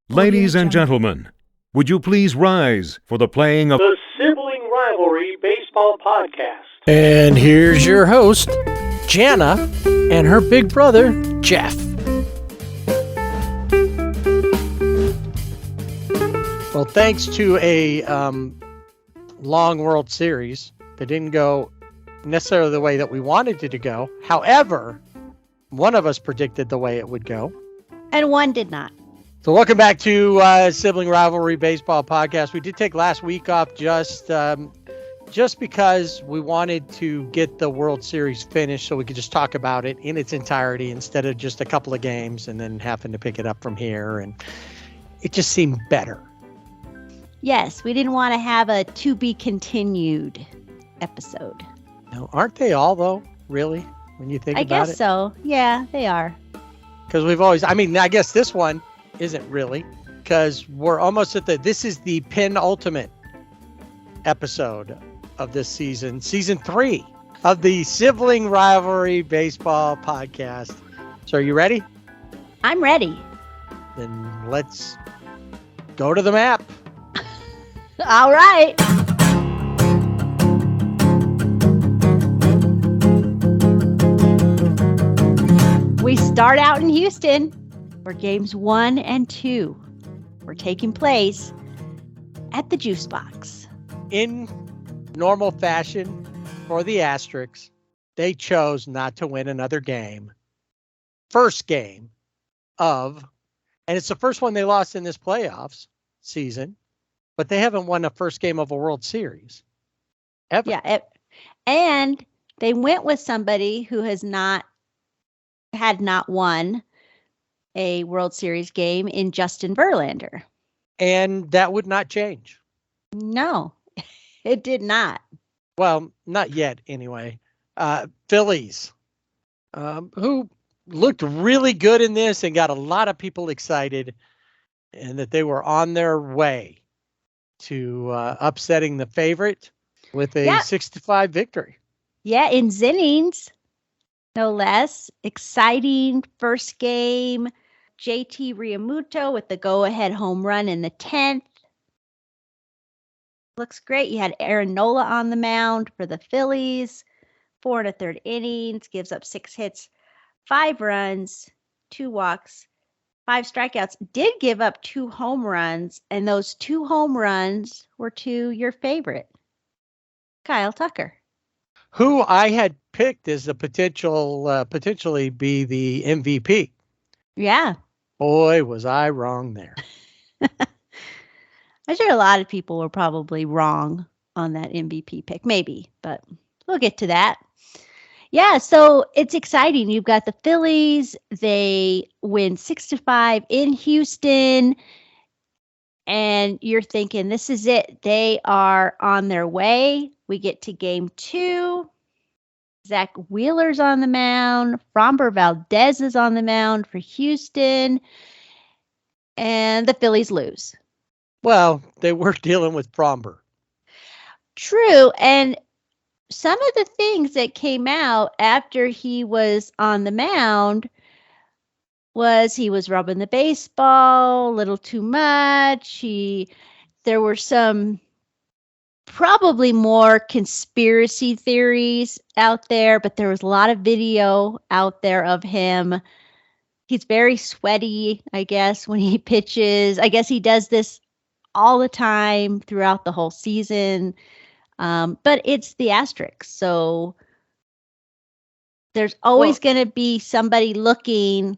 Ladies and gentlemen, would you please rise for the playing of the Sibling Rivalry Baseball Podcast. And here's your host, Jana, and her big brother, Jeff. Well, thanks to a long World Series that didn't go necessarily the way that we wanted it to go. However, one of us predicted the way it would go. And one did not. So welcome back to Sibling Rivalry Baseball Podcast. We did take last week off just because we wanted to get the World Series finished so we could just talk about it in its entirety instead of just a couple of games and then having to pick it up from here. And it just seemed better. Yes, we didn't want to have a to be continued episode. No, aren't they all, though, really, when you think about it? I guess so. Yeah, they are. Because we've always, I guess this one isn't really, because we're almost at this is the penultimate episode of this season 3 of the Sibling Rivalry Baseball Podcast. So are you ready? I'm ready. Then let's go to the map. All right. We start out in Houston, where games 1 and 2 were taking place at the Juice Box. In normal fashion for the Asterix, they chose not to win another game. First game and it's the first one they lost in this playoffs season, but they haven't won a first game of a World Series ever. Yeah, and they went with somebody who had not won a World Series game in Justin Verlander. And that would not change. No, it did not. Well, not yet anyway. Phillies, who looked really good in this and got a lot of people excited, and that they were on their way to upsetting the favorite with a 6-5 victory. Yeah, in innings. No less. Exciting first game. JT Realmuto with the go-ahead home run in the 10th. Looks great. You had Aaron Nola on the mound for the Phillies. 4 1/3 innings. Gives up 6 hits, 5 runs, 2 walks, 5 strikeouts. Did give up 2 home runs, and those 2 home runs were to your favorite, Kyle Tucker, who I had picked as a potentially be the MVP. Yeah. Boy, was I wrong there. I'm sure a lot of people were probably wrong on that MVP pick, maybe, but we'll get to that. Yeah, so it's exciting. You've got the Phillies. They win 6-5 in Houston, and you're thinking, this is it. They are on their way. We get to game 2. Zach Wheeler's on the mound. Framber Valdez is on the mound for Houston. And the Phillies lose. Well, they were dealing with Framber. True. And some of the things that came out after he was on the mound was he was rubbing the baseball a little too much. There were some probably more conspiracy theories out there, but there was a lot of video out there of him. He's very sweaty, I guess, when he pitches. I guess he does this all the time throughout the whole season. But it's the Asterix, so there's always going to be somebody looking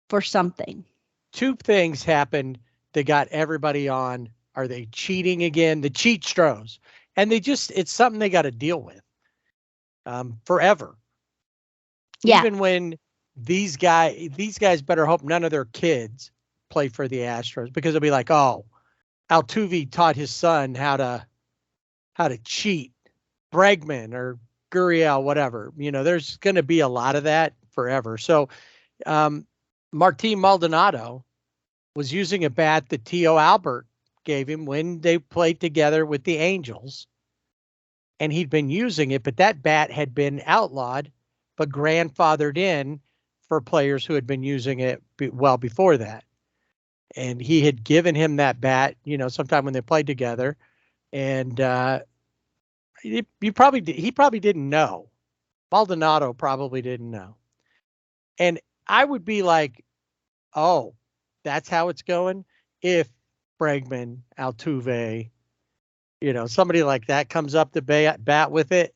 for something. 2 things happened that got everybody on. Are they cheating again? The cheat stros. And it's something they got to deal with forever. Yeah. Even when these guys better hope none of their kids play for the Astros, because they'll be like, oh, Altuve taught his son how to cheat. Bregman or Gurriel, whatever. There's going to be a lot of that forever. So Martin Maldonado was using a bat that Tio Albert gave him when they played together with the Angels. And he'd been using it, but that bat had been outlawed, but grandfathered in for players who had been using it well before that. And he had given him that bat, sometime when they played together. And he probably didn't know. Maldonado probably didn't know. And I would be like, oh, that's how it's going. If Bregman, Altuve, somebody like that comes up to bat with it.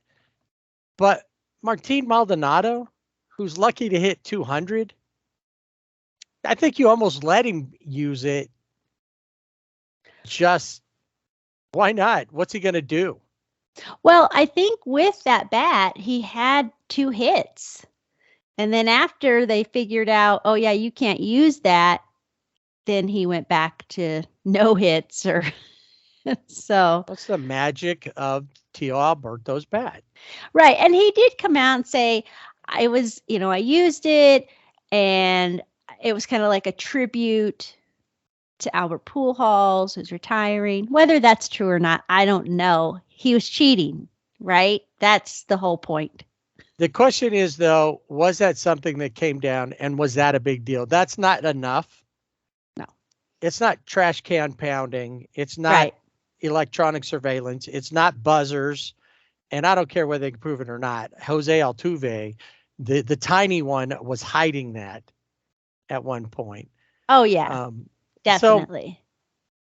But Martin Maldonado, who's lucky to hit 200, I think you almost let him use it. Just why not? What's he going to do? Well, I think with that bat, he had 2 hits. And then after they figured out, oh, yeah, you can't use that, then he went back to no hits or so. That's the magic of Tio Alberto's bat. Right. And he did come out and say, I used it, and it was kind of like a tribute to Albert Pujols, who's retiring. Whether that's true or not, I don't know. He was cheating, right? That's the whole point. The question is, though, was that something that came down, and was that a big deal? That's not enough. No. It's not trash can pounding. It's not electronic surveillance. It's not buzzers. And I don't care whether they can prove it or not. Jose Altuve, the tiny one, was hiding that at one point. Oh, yeah. Definitely.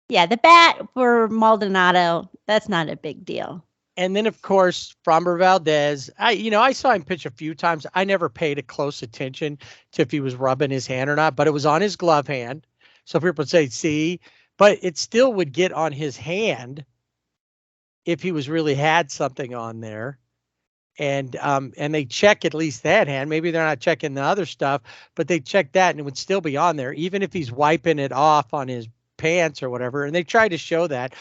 Yeah, the bat for Maldonado, that's not a big deal. And then, of course, Framber Valdez, I saw him pitch a few times. I never paid a close attention to if he was rubbing his hand or not, but it was on his glove hand. So people would say, see, but it still would get on his hand if he was really had something on there. And they check at least that hand. Maybe they're not checking the other stuff, but they check that and it would still be on there, even if he's wiping it off on his pants or whatever. And they try to show that.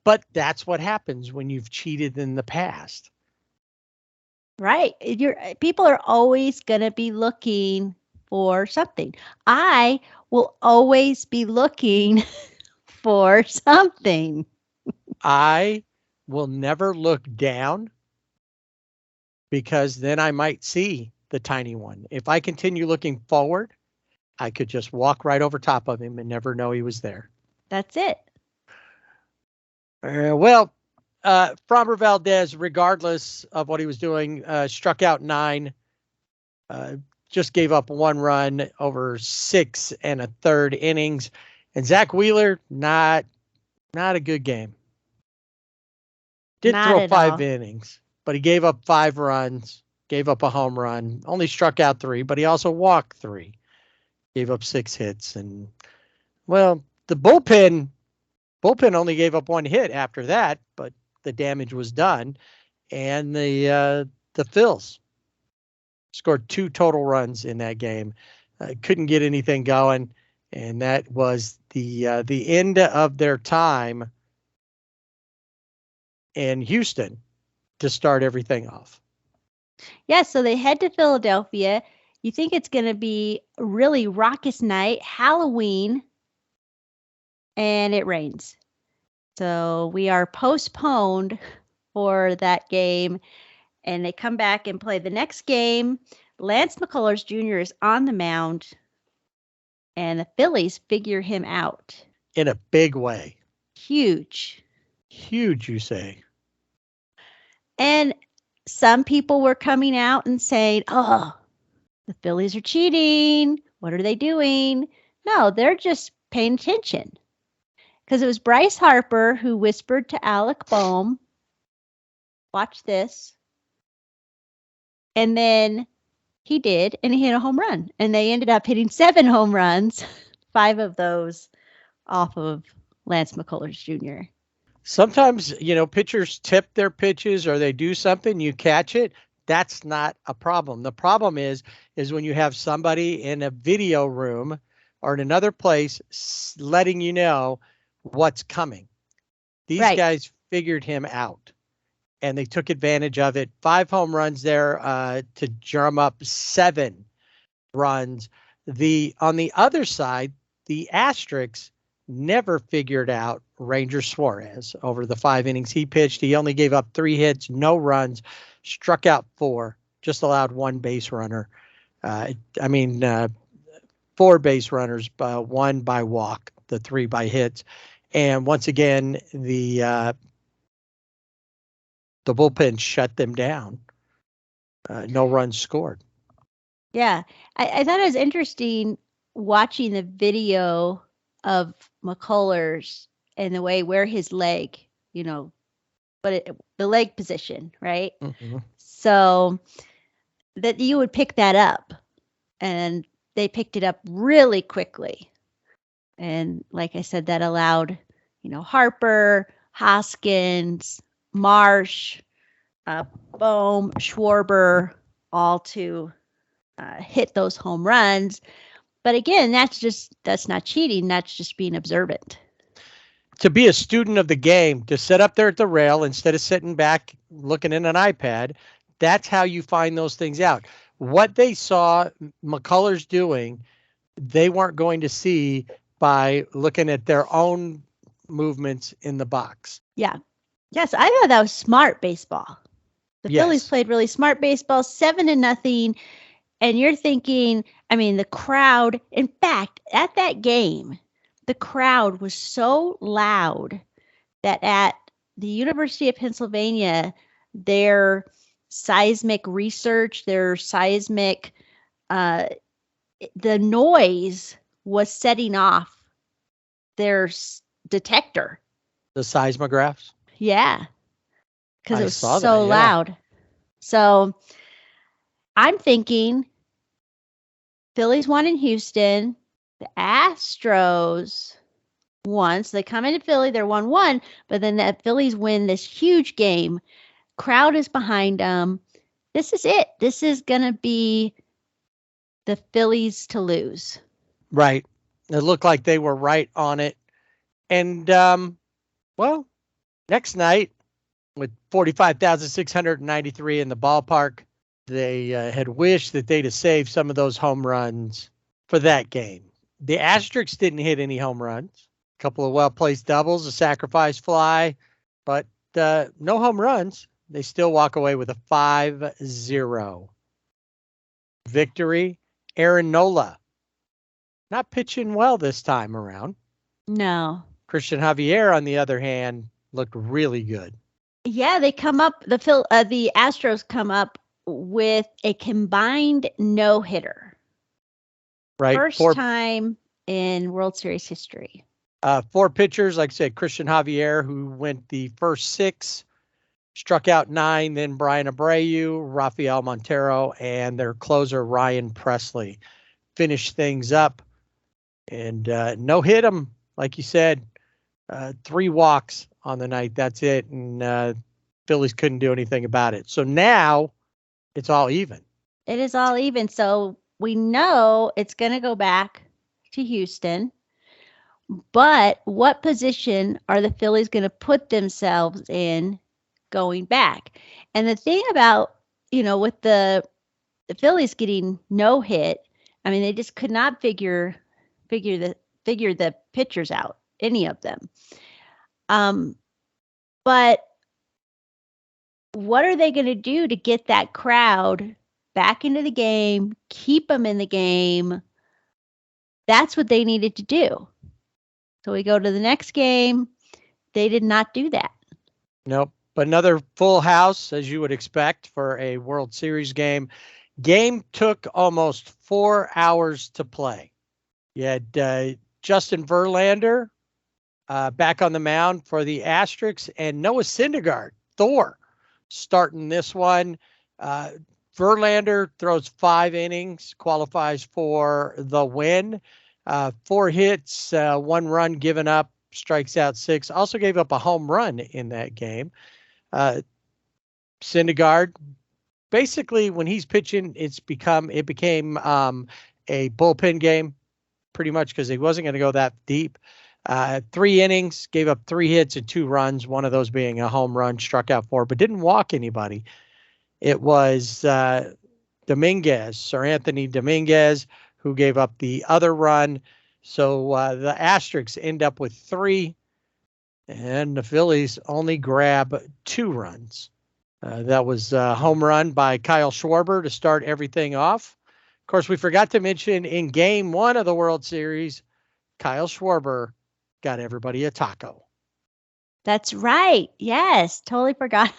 But that's what happens when you've cheated in the past. Right. People are always going to be looking for something. I will always be looking for something. I will never look down, because then I might see the tiny one. If I continue looking forward, I could just walk right over top of him and never know he was there. That's it. Framber Valdez, regardless of what he was doing, struck out 9, just gave up 1 run over 6 1/3 innings. And Zach Wheeler, not a good game. Did Not throw at 5 all. innings, but he gave up 5 runs, gave up a home run, only struck out 3, but he also walked 3, gave up 6 hits. And, well, the bullpen only gave up 1 hit after that, but the damage was done. And the Phils scored 2 total runs in that game. Couldn't get anything going, and that was the end of their time in Houston to start everything off. Yeah, so they head to Philadelphia. You think it's going to be a really raucous night, Halloween, and it rains. So we are postponed for that game, and they come back and play the next game. Lance McCullers Jr. is on the mound, and the Phillies figure him out. In a big way. Huge. Huge, you say? And some people were coming out and saying, oh, the Phillies are cheating. What are they doing? No, they're just paying attention. Because it was Bryce Harper who whispered to Alec Boehm, watch this. And then he did, and he hit a home run. And they ended up hitting 7 home runs, 5 of those off of Lance McCullers Jr. Sometimes, pitchers tip their pitches or they do something, you catch it. That's not a problem. The problem is when you have somebody in a video room or in another place letting you know what's coming. These guys figured him out, and they took advantage of it. 5 home runs there to drum up 7 runs. On the other side, the Asterix never figured out Ranger Suarez over the 5 innings he pitched. He only gave up 3 hits, no runs, struck out 4, just allowed 1 base runner. I mean, 4 base runners, 1 by walk, the 3 by hits. And once again, the bullpen shut them down. No runs scored. Yeah. I thought it was interesting watching the video of McCullers and the way where his leg, the leg position, right? Mm-hmm. So that you would pick that up, and they picked it up really quickly. And like I said, that allowed, Harper, Hoskins, Marsh, Bohm, Schwarber, all to hit those home runs. But again, that's not cheating. That's just being observant. To be a student of the game, to sit up there at the rail instead of sitting back looking in an iPad, that's how you find those things out. What they saw McCullers doing, they weren't going to see by looking at their own movements in the box. Yeah. Yes, I thought that was smart baseball. The Phillies played really smart baseball, 7-0. And you're thinking, the crowd, in fact, at that game, the crowd was so loud that at the University of Pennsylvania, their seismic research, the noise was setting off their detector. The seismographs? Yeah. Because it was so that, yeah. loud. So I'm thinking Phillies won in Houston. The Astros won. So they come into Philly, they're 1-1, but then the Phillies win this huge game. Crowd is behind them. This is it. This is going to be the Phillies to lose. Right. It looked like they were right on it. And, next night, with 45,693 in the ballpark, they had wished that they'd have saved some of those home runs for that game. The Asterix didn't hit any home runs. A couple of well-placed doubles, a sacrifice fly, but no home runs. They still walk away with a 5-0 victory. Aaron Nola not pitching well this time around. No. Christian Javier, on the other hand, looked really good. Yeah, they come up, the Astros come up with a combined no-hitter. Right. First time in World Series history. 4 pitchers, like I said, Christian Javier, who went the first 6, struck out 9, then Brian Abreu, Rafael Montero, and their closer, Ryan Presley, finished things up. And no hit 'em, like you said, 3 walks on the night. That's it. And Phillies couldn't do anything about it. So now it's all even. It is all even. So we know it's going to go back to Houston. But what position are the Phillies going to put themselves in going back? And the thing about, with the Phillies getting no hit, they just could not figure the pitchers out, any of them. But what are they going to do to get that crowd back into the game, keep them in the game? That's what they needed to do. So we go to the next game. They did not do that. Nope. But another full house, as you would expect for a World Series game. Game took almost 4 hours to play. You had Justin Verlander back on the mound for the Asterix, and Noah Syndergaard, Thor, starting this one. Verlander throws 5 innings, qualifies for the win. 4 hits, 1 run given up, strikes out 6. Also gave up a home run in that game. Syndergaard, basically, when he's pitching, it became a bullpen game, pretty much, because he wasn't going to go that deep. 3 innings, gave up 3 hits and 2 runs, one of those being a home run, struck out 4, but didn't walk anybody. It was Dominguez, Sir Anthony Dominguez, who gave up the other run. So the Asterix end up with 3, and the Phillies only grab 2 runs. That was a home run by Kyle Schwarber to start everything off. Of course, we forgot to mention in game 1 of the World Series, Kyle Schwarber got everybody a taco. That's right. Yes, totally forgot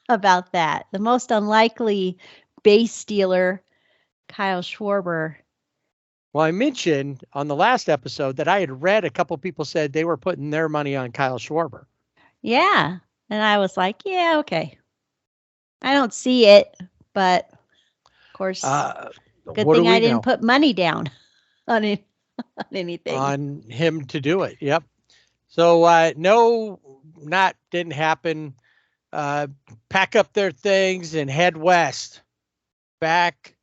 about that. The most unlikely base stealer, Kyle Schwarber. Well, I mentioned on the last episode that I had read a couple people said they were putting their money on Kyle Schwarber. Yeah. And I was like, yeah, okay. I don't see it, but of course, good What do thing I we didn't know? put money down on it, on anything. On him to do it. Yep. So no, didn't happen. Pack up their things and head west, back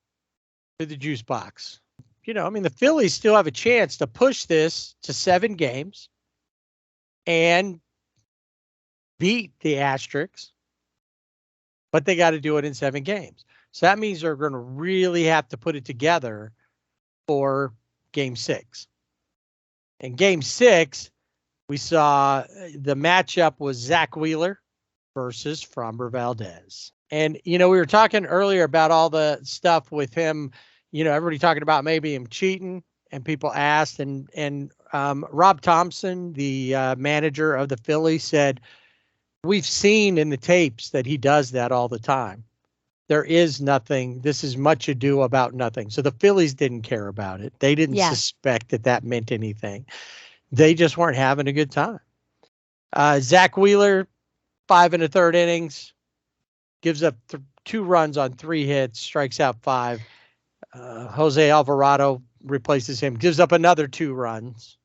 to the juice box. You know, I mean, the Phillies still have a chance to push this to 7 games and beat the Asterisks, but they got to do it in 7 games. So that means they're going to really have to put it together for game 6. In game 6, we saw the matchup was Zach Wheeler versus Framber Valdez. And, you know, we were talking earlier about all the stuff with him, you know, everybody talking about maybe him cheating, and people asked, and Rob Thompson, the manager of the Phillies, said, we've seen in the tapes that he does that all the time. There is nothing. This is much ado about nothing. So the Phillies didn't care about it. They didn't suspect that meant anything. They just weren't having a good time. Zach Wheeler, 5 1/3 innings, gives up 2 runs on 3 hits, strikes out 5. Jose Alvarado replaces him, gives up another 2 runs.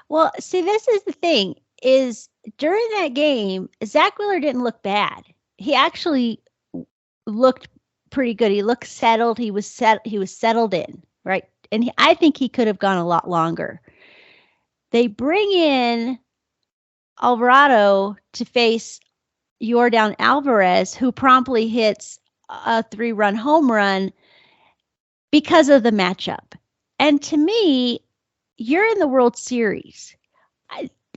Well, see, this is the thing, is during that game, Zach Wheeler didn't look bad. He actually looked pretty good. He looked settled. He was settled in, right? And I think he could have gone a lot longer. They bring in Alvarado to face Yordan Alvarez, who promptly hits a 3-run home run because of the matchup. And to me, you're in the World Series.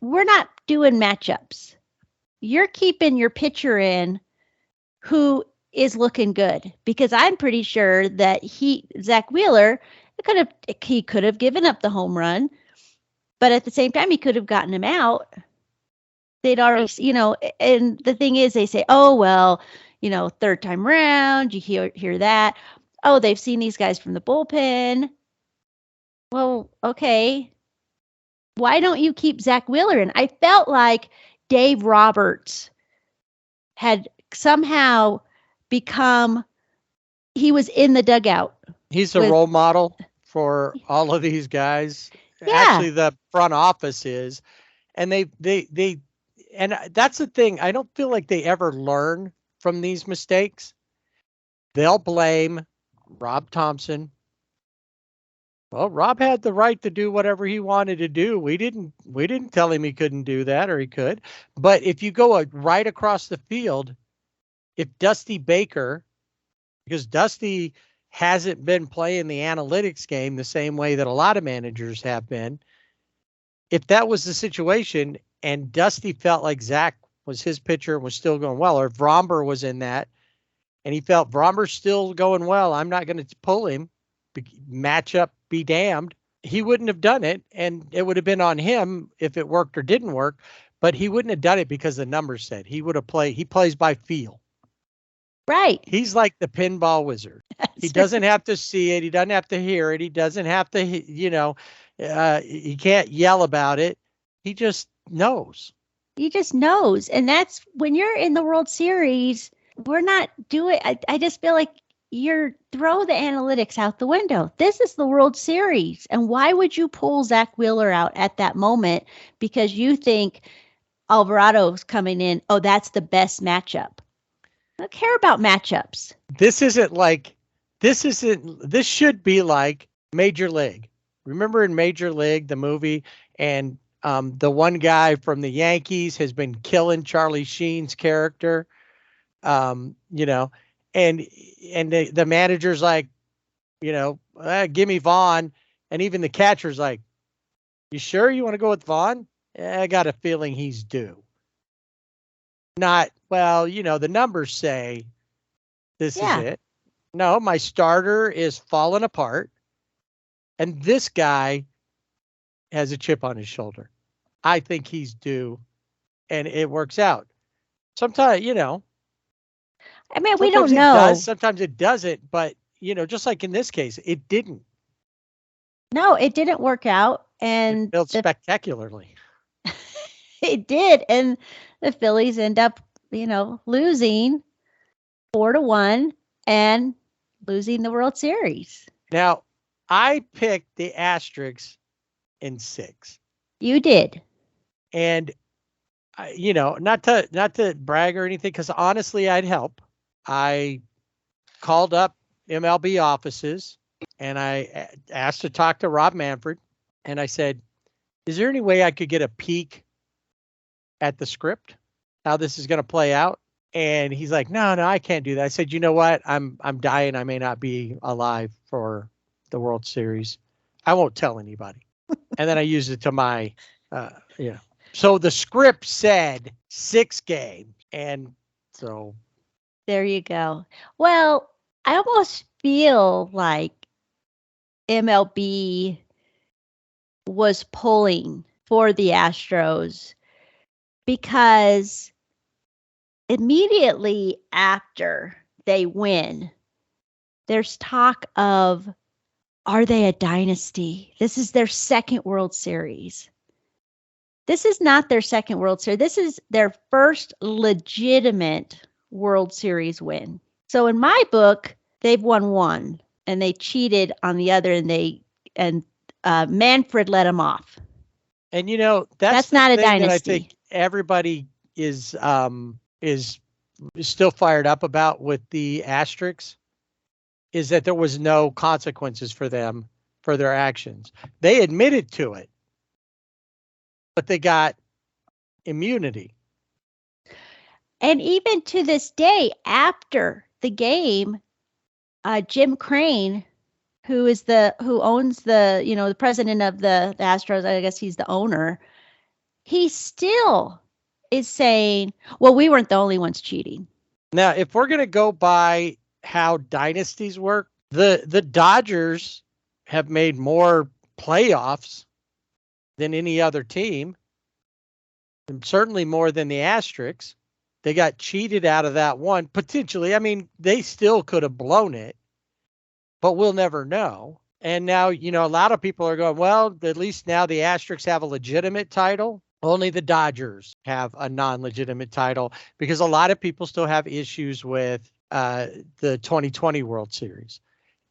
We're not doing matchups. You're keeping your pitcher in who is looking good, because I'm pretty sure that Zach Wheeler, he could have given up the home run, but at the same time, he could have gotten him out. They'd already, you know, and the thing is, they say, oh, well, you know, 3rd time round, you hear that. Oh, they've seen these guys from the bullpen. Well, okay. Why don't you keep Zach Wheeler in? I felt like Dave Roberts had somehow become, he was in the dugout. He's a role model for all of these guys. Yeah. Actually, the front office is, and they and that's the thing. I don't feel like they ever learn from these mistakes. They'll blame Rob Thompson. Well, Rob had the right to do whatever he wanted to do. We didn't tell him he couldn't do that, or he could. But if you go right across the field, if Dusty Baker, because Dusty hasn't been playing the analytics game the same way that a lot of managers have been, if that was the situation and Dusty felt like Zach was his pitcher and was still going well, or if Vromber was in that and he felt Vromber's still going well, I'm not going to pull him, matchup be damned, he wouldn't have done it, and it would have been on him if it worked or didn't work, but he wouldn't have done it because the numbers said. He would have played. He plays by feel. Right. He's like the pinball wizard. He doesn't have to see it. He doesn't have to hear it. He doesn't have to, you know, he can't yell about it. He just knows. He just knows. And that's when you're in the World Series, we're not doing, I just feel like throw the analytics out the window. This is the World Series. And why would you pull Zach Wheeler out at that moment? Because you think Alvarado's coming in. Oh, that's the best matchup. I don't care about matchups. This should be like Major League. Remember in Major League, the movie, and the one guy from the Yankees has been killing Charlie Sheen's character, you know, and the manager's like, you know, give me Vaughn. And even the catcher's like, you sure you want to go with Vaughn? I got a feeling he's due. Not, well, you know, the numbers say this is it. No, my starter is falling apart. And this guy has a chip on his shoulder. I think he's due, and it works out. Sometimes, I mean, we sometimes don't it know. does, sometimes it doesn't. But, just like in this case, it didn't. No, it didn't work out. It And failed spectacularly. it did. And the Phillies end up, losing 4-1 and losing the World Series. Now, I picked the Asterix in 6. You did. And, not to brag or anything, because honestly, I'd help. I called up MLB offices and I asked to talk to Rob Manfred. And I said, is there any way I could get a peek at the script, how this is going to play out? And he's like, no, I can't do that. I said, you know what? I'm dying. I may not be alive for the World Series. I won't tell anybody. And then I used it to my, So the script said 6 games. And so. There you go. Well, I almost feel like MLB was pulling for the Astros because immediately after they win, there's talk of, are they a dynasty? This is their second World Series. This is not their second World Series. This is their first legitimate World Series win. So in my book, they've won one and they cheated on the other, and Manfred let them off. And that's not a dynasty. that I think everybody is still fired up about with the Asterix, is that there was no consequences for them for their actions. They admitted to it, but they got immunity. And even to this day, after the game, Jim Crane, who owns the president of the Astros, I guess he's the owner, he still is saying, well, we weren't the only ones cheating. Now, if we're going to go by how dynasties work, the Dodgers have made more playoffs than any other team, and certainly more than the Asterix. They got cheated out of that one, potentially. I mean, they still could have blown it, but we'll never know. And now, a lot of people are going, well, at least now the Asterix have a legitimate title. Only the Dodgers have a non-legitimate title, because a lot of people still have issues with the 2020 World Series.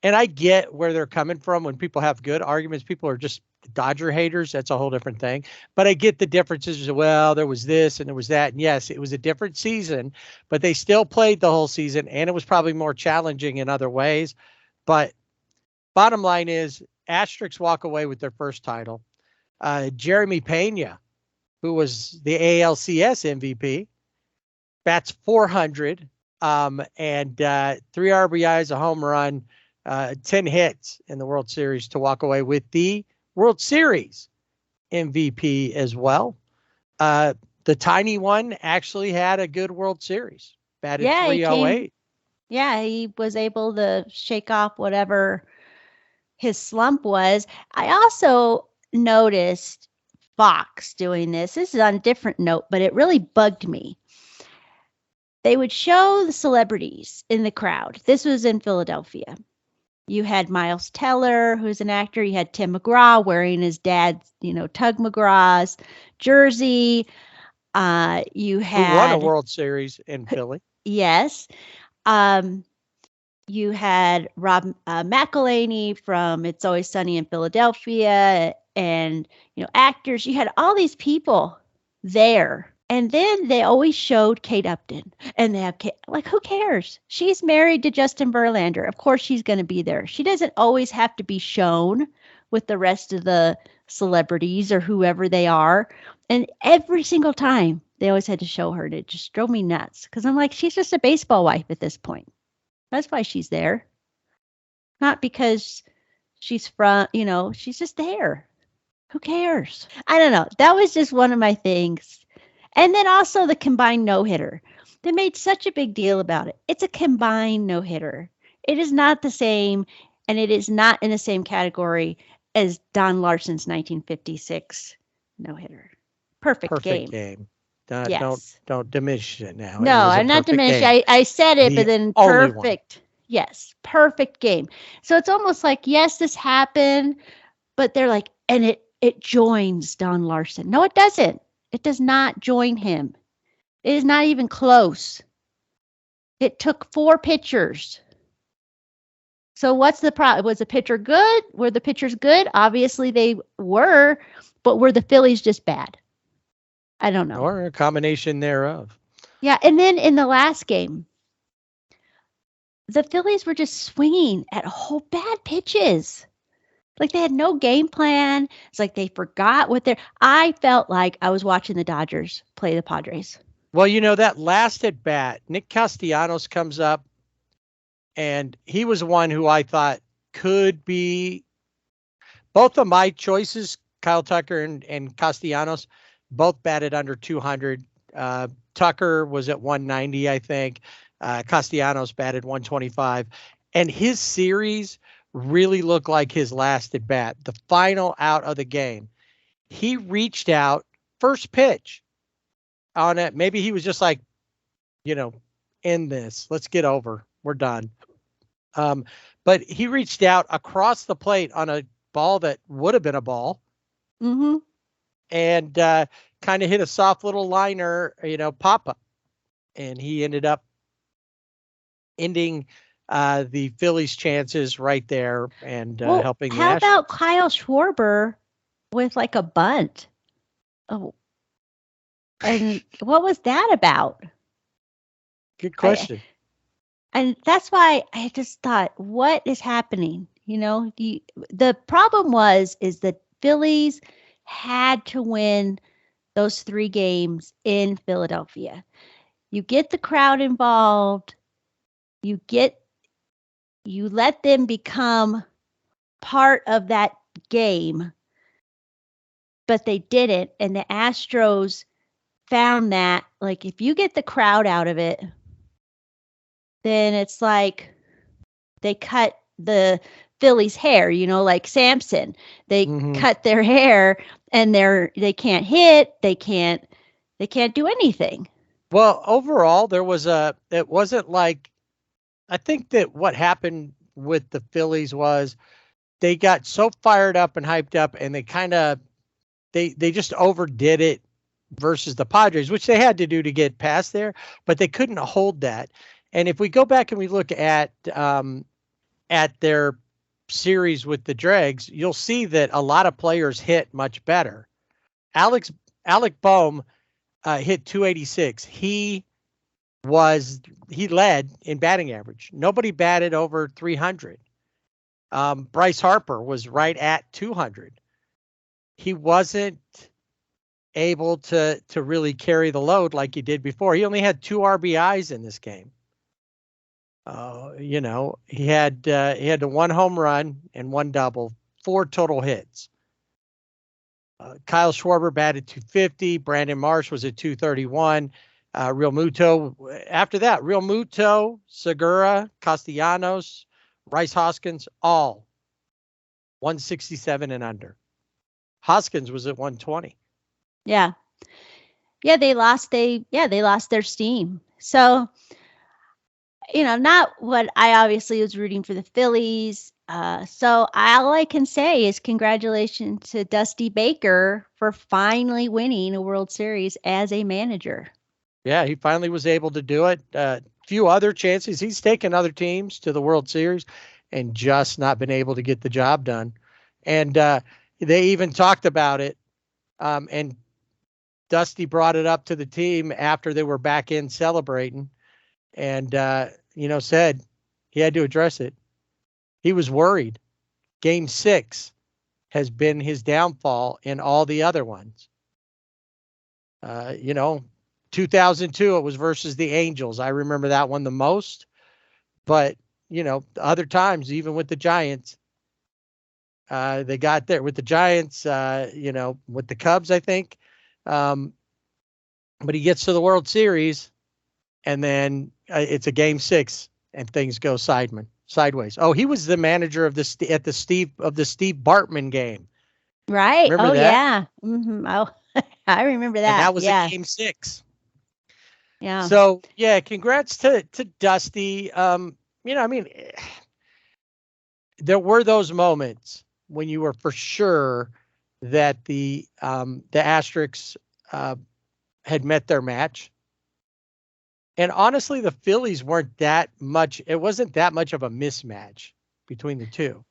And I get where they're coming from. When people have good arguments, people are just Dodger haters. That's a whole different thing. But I get the differences. Well, there was this and there was that. And yes, it was a different season, but they still played the whole season, and it was probably more challenging in other ways. But bottom line is, Asterix walk away with their first title. Jeremy Pena, who was the ALCS MVP, bats 400, and 3 RBIs, a home run, 10 hits in the World Series to walk away with the World Series MVP as well. The tiny one actually had a good World Series, batted 308. Yeah, he was able to shake off whatever his slump was. I also noticed Fox doing this. This is on a different note, but it really bugged me. They would show the celebrities in the crowd. This was in Philadelphia. You had Miles Teller, who's an actor. You had Tim McGraw wearing his dad's, Tug McGraw's jersey. You had, who won a World Series in Philly. Yes. You had Rob McElhaney from It's Always Sunny in Philadelphia, and actors. You had all these people there, and then they always showed Kate Upton, and they have Kate. Like, who cares? She's married to Justin Verlander. Of course, she's going to be there. She doesn't always have to be shown with the rest of the celebrities or whoever they are. And every single time, they always had to show her. And it just drove me nuts, because I'm like, she's just a baseball wife at this point. That's why she's there. Not because she's from, she's just there. Who cares? I don't know. That was just one of my things. And then also the combined no-hitter. They made such a big deal about it. It's a combined no-hitter. It is not the same, and it is not in the same category as Don Larson's 1956 no-hitter. Perfect game. Yes. Don't diminish it now. No, It was a I'm not perfect diminishing. game. I said it, The but then only one. perfect. Yes, perfect game. So it's almost like, yes, this happened, but they're like, and it joins Don Larson. No, it doesn't. It does not join him. It is not even close. It took 4 pitchers. So what's the problem? Was the pitcher good? Were the pitchers good? Obviously they were, but were the Phillies just bad? I don't know. Or a combination thereof. Yeah, and then in the last game, the Phillies were just swinging at whole bad pitches. Like they had no game plan. It's like they forgot what they're. I felt like I was watching the Dodgers play the Padres. Well, that last at bat, Nick Castellanos comes up, and he was one who I thought could be both of my choices, Kyle Tucker and Castellanos, both batted under 200. Tucker was at 190, I think. Castellanos batted 125. And his series really looked like his last at bat, the final out of the game. He reached out, first pitch on it. Maybe he was just like, end this. Let's get over. We're done. But he reached out across the plate on a ball that would have been a ball. Mm-hmm. And kind of hit a soft little liner, pop up. And he ended up ending the Phillies' chances right there and helping the Astros. How about Kyle Schwarber with like a bunt? Oh, and what was that about? Good question. And that's why I just thought, what is happening? The problem is the Phillies had to win those 3 games in Philadelphia. You get the crowd involved. You let them become part of that game, but they didn't. And the Astros found that, like, if you get the crowd out of it, then it's like they cut the Phillies' hair, like Samson. They cut their hair and they can't hit, they can't do anything. Well, overall, it wasn't like, I think that what happened with the Phillies was they got so fired up and hyped up, and they kind of, they just overdid it versus the Padres, which they had to do to get past there, but they couldn't hold that. And if we go back and we look at their series with the Dregs, you'll see that a lot of players hit much better. Alec Boehm hit 286. He led in batting average. Nobody batted over 300. Bryce Harper was right at 200. He wasn't able to really carry the load like he did before. He only had 2 RBIs in this game. He had the 1 home run and 1 double, 4 total hits. Kyle Schwarber batted 250. Brandon Marsh was at 231. Real Muto. After that, Real Muto, Segura, Castellanos, Rice Hoskins, all 167 and under. Hoskins was at 120. Yeah. Yeah, they lost their steam. So, not what I obviously was rooting for the Phillies. So all I can say is congratulations to Dusty Baker for finally winning a World Series as a manager. Yeah, he finally was able to do it. Few other chances. He's taken other teams to the World Series and just not been able to get the job done. And they even talked about it. And Dusty brought it up to the team after they were back in celebrating and, said he had to address it. He was worried. Game 6 has been his downfall in all the other ones. 2002, it was versus the Angels. I remember that one the most. But, the other times, even with the Giants, they got there with the Giants, with the Cubs, I think. But he gets to the World Series, and then it's a game 6, and things go Sidemen. sideways. Oh, he was the manager of the Steve Bartman game. Right. Remember Oh, that? yeah. Oh, I remember And that. that was Yeah. a game 6. Yeah. So yeah, congrats to Dusty. I mean, there were those moments when you were for sure that the Asterix had met their match. And honestly, the Phillies weren't that much. It wasn't that much of a mismatch between the two.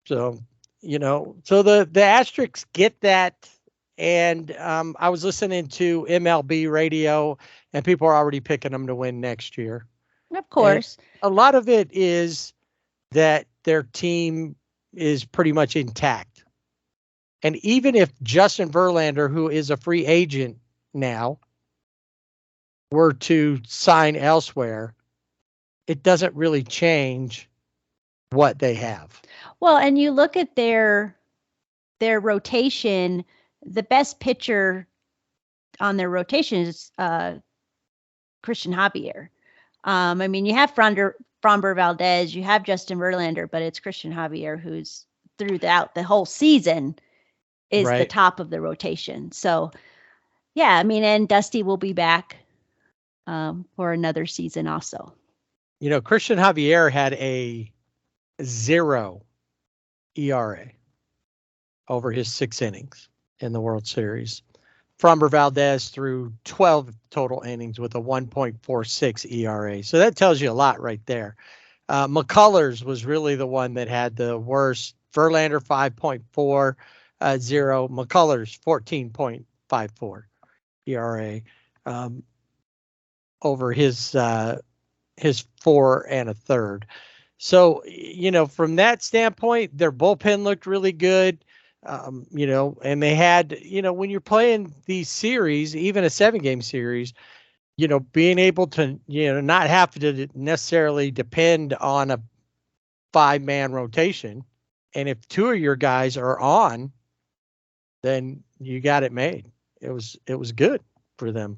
So, so the Asterix get that. And I was listening to MLB radio, and people are already picking them to win next year. Of course. And a lot of it is that their team is pretty much intact. And even if Justin Verlander, who is a free agent now, were to sign elsewhere, it doesn't really change what they have. Well, and you look at their rotation, the best pitcher on their rotation is Christian Javier. I mean, you have Framber Valdez, you have Justin Verlander, but it's Christian Javier who's throughout the whole season is the Right. top of the rotation. So, yeah, I mean, and Dusty will be back for another season also. Christian Javier had a 0 ERA over his 6 innings in the World Series. Framber Valdez threw 12 total innings with a 1.46 ERA. So that tells you a lot right there. McCullers was really the one that had the worst. Verlander 5.40, McCullers 14.54 ERA over his 4 1/3. So, from that standpoint, their bullpen looked really good. And they had, when you're playing these series, even a 7-game series, being able to, not have to necessarily depend on a 5-man rotation. And if 2 of your guys are on, then you got it made. It was good for them.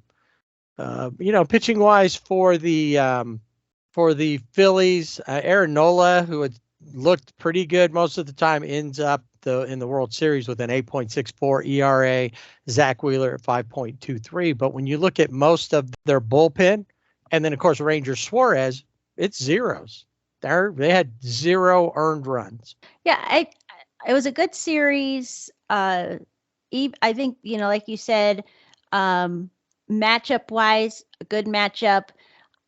Pitching wise for the Phillies, Aaron Nola, who had looked pretty good most of the time, ends up in the World Series with an 8.64 ERA. Zach Wheeler at 5.23. But when you look at most of their bullpen, and then of course Ranger Suarez, it's zeros. They had 0 earned runs. Yeah, it was a good series. I think, like you said, matchup wise, a good matchup.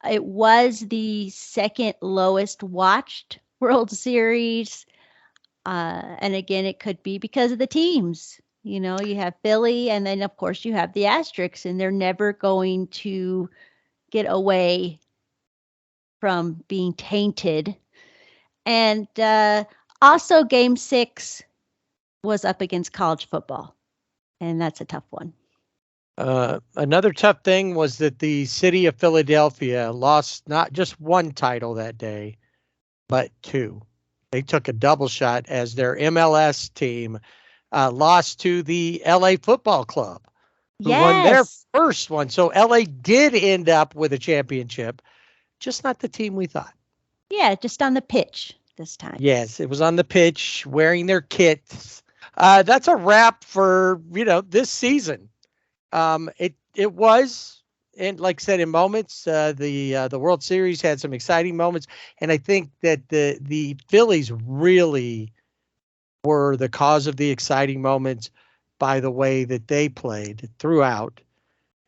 It was the second lowest watched World Series. And again, it could be because of the teams. You have Philly, and then of course you have the Asterix, and they're never going to get away from being tainted. And also, Game 6 was up against college football, and that's a tough one. Another tough thing was that the city of Philadelphia lost not just one title that day, but 2. They took a double shot as their MLS team lost to the LA Football Club, who won their first one. So LA did end up with a championship, just not the team we thought. Yeah, just on the pitch this time. Yes, it was on the pitch, wearing their kits. That's a wrap for this season. It was. And like I said, in moments, the World Series had some exciting moments, and I think that the Phillies really were the cause of the exciting moments by the way that they played throughout,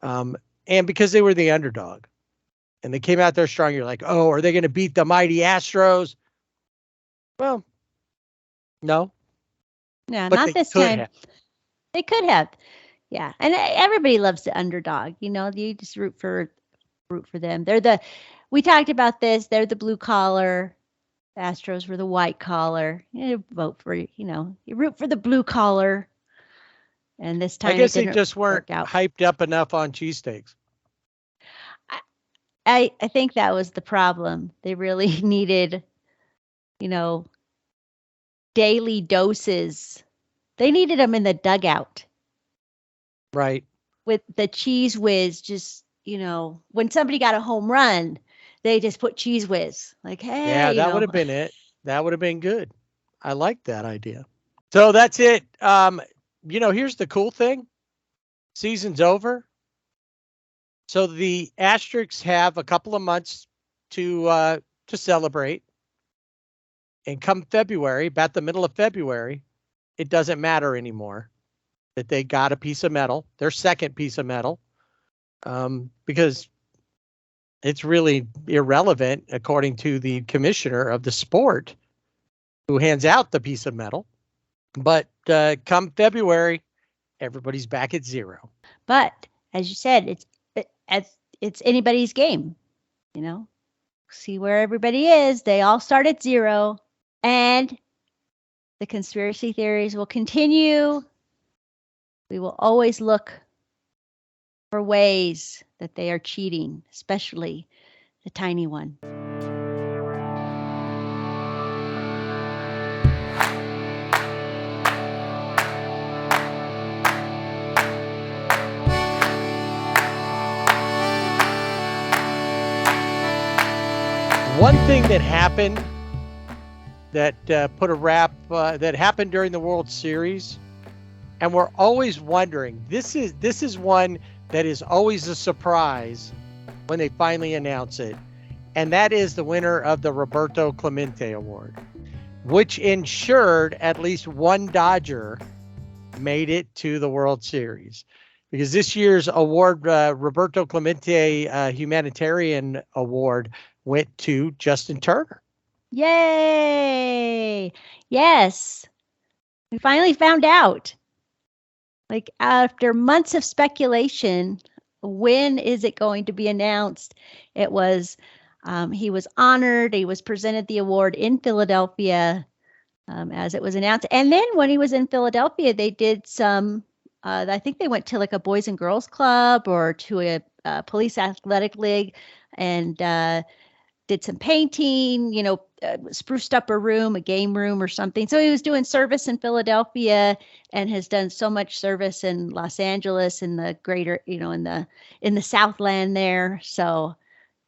and because they were the underdog, and they came out there strong. You're like, oh, are they going to beat the mighty Astros? Well, no. No, not this time. They could have. Yeah, and everybody loves the underdog. You just root for them. We talked about this. They're the blue collar. The Astros were the white collar. You vote for, you root for the blue collar. And this time, I guess they just weren't hyped up enough on cheesesteaks. I think that was the problem. They really needed, daily doses. They needed them in the dugout. Right. With the cheese whiz, just, when somebody got a home run, they just put Cheese Whiz. Like, hey, Yeah, you that know. would have been it. That would have been good. I like that idea. So that's it. Here's the cool thing. Season's over. So the Asterisks have a couple of months to celebrate. And come February, about the middle of February, it doesn't matter anymore that they got a piece of metal, their second piece of metal, because it's really irrelevant according to the commissioner of the sport who hands out the piece of metal. But come February, everybody's back at zero. But as you said, it's anybody's game, you know. See where everybody is. They all start at zero, and the conspiracy theories will continue. We will always look for ways that they are cheating, especially the tiny one. One thing that happened that put a wrap that happened during the World Series, and we're always wondering. This is one that is always a surprise when they finally announce it, and that is the winner of the Roberto Clemente Award, which ensured at least one Dodger made it to the World Series. Because this year's award, Roberto Clemente Humanitarian Award, went to Justin Turner. Yay! Yes. We finally found out. Like after months of speculation, when is it going to be announced? It was, he was honored. He was presented the award in Philadelphia as it was announced. And then when he was in Philadelphia, they did some, I think they went to like a Boys and Girls Club or to a police athletic league and did some painting, spruced up a room, a game room or something. So he was doing service in Philadelphia and has done so much service in Los Angeles in the greater, in the Southland there. So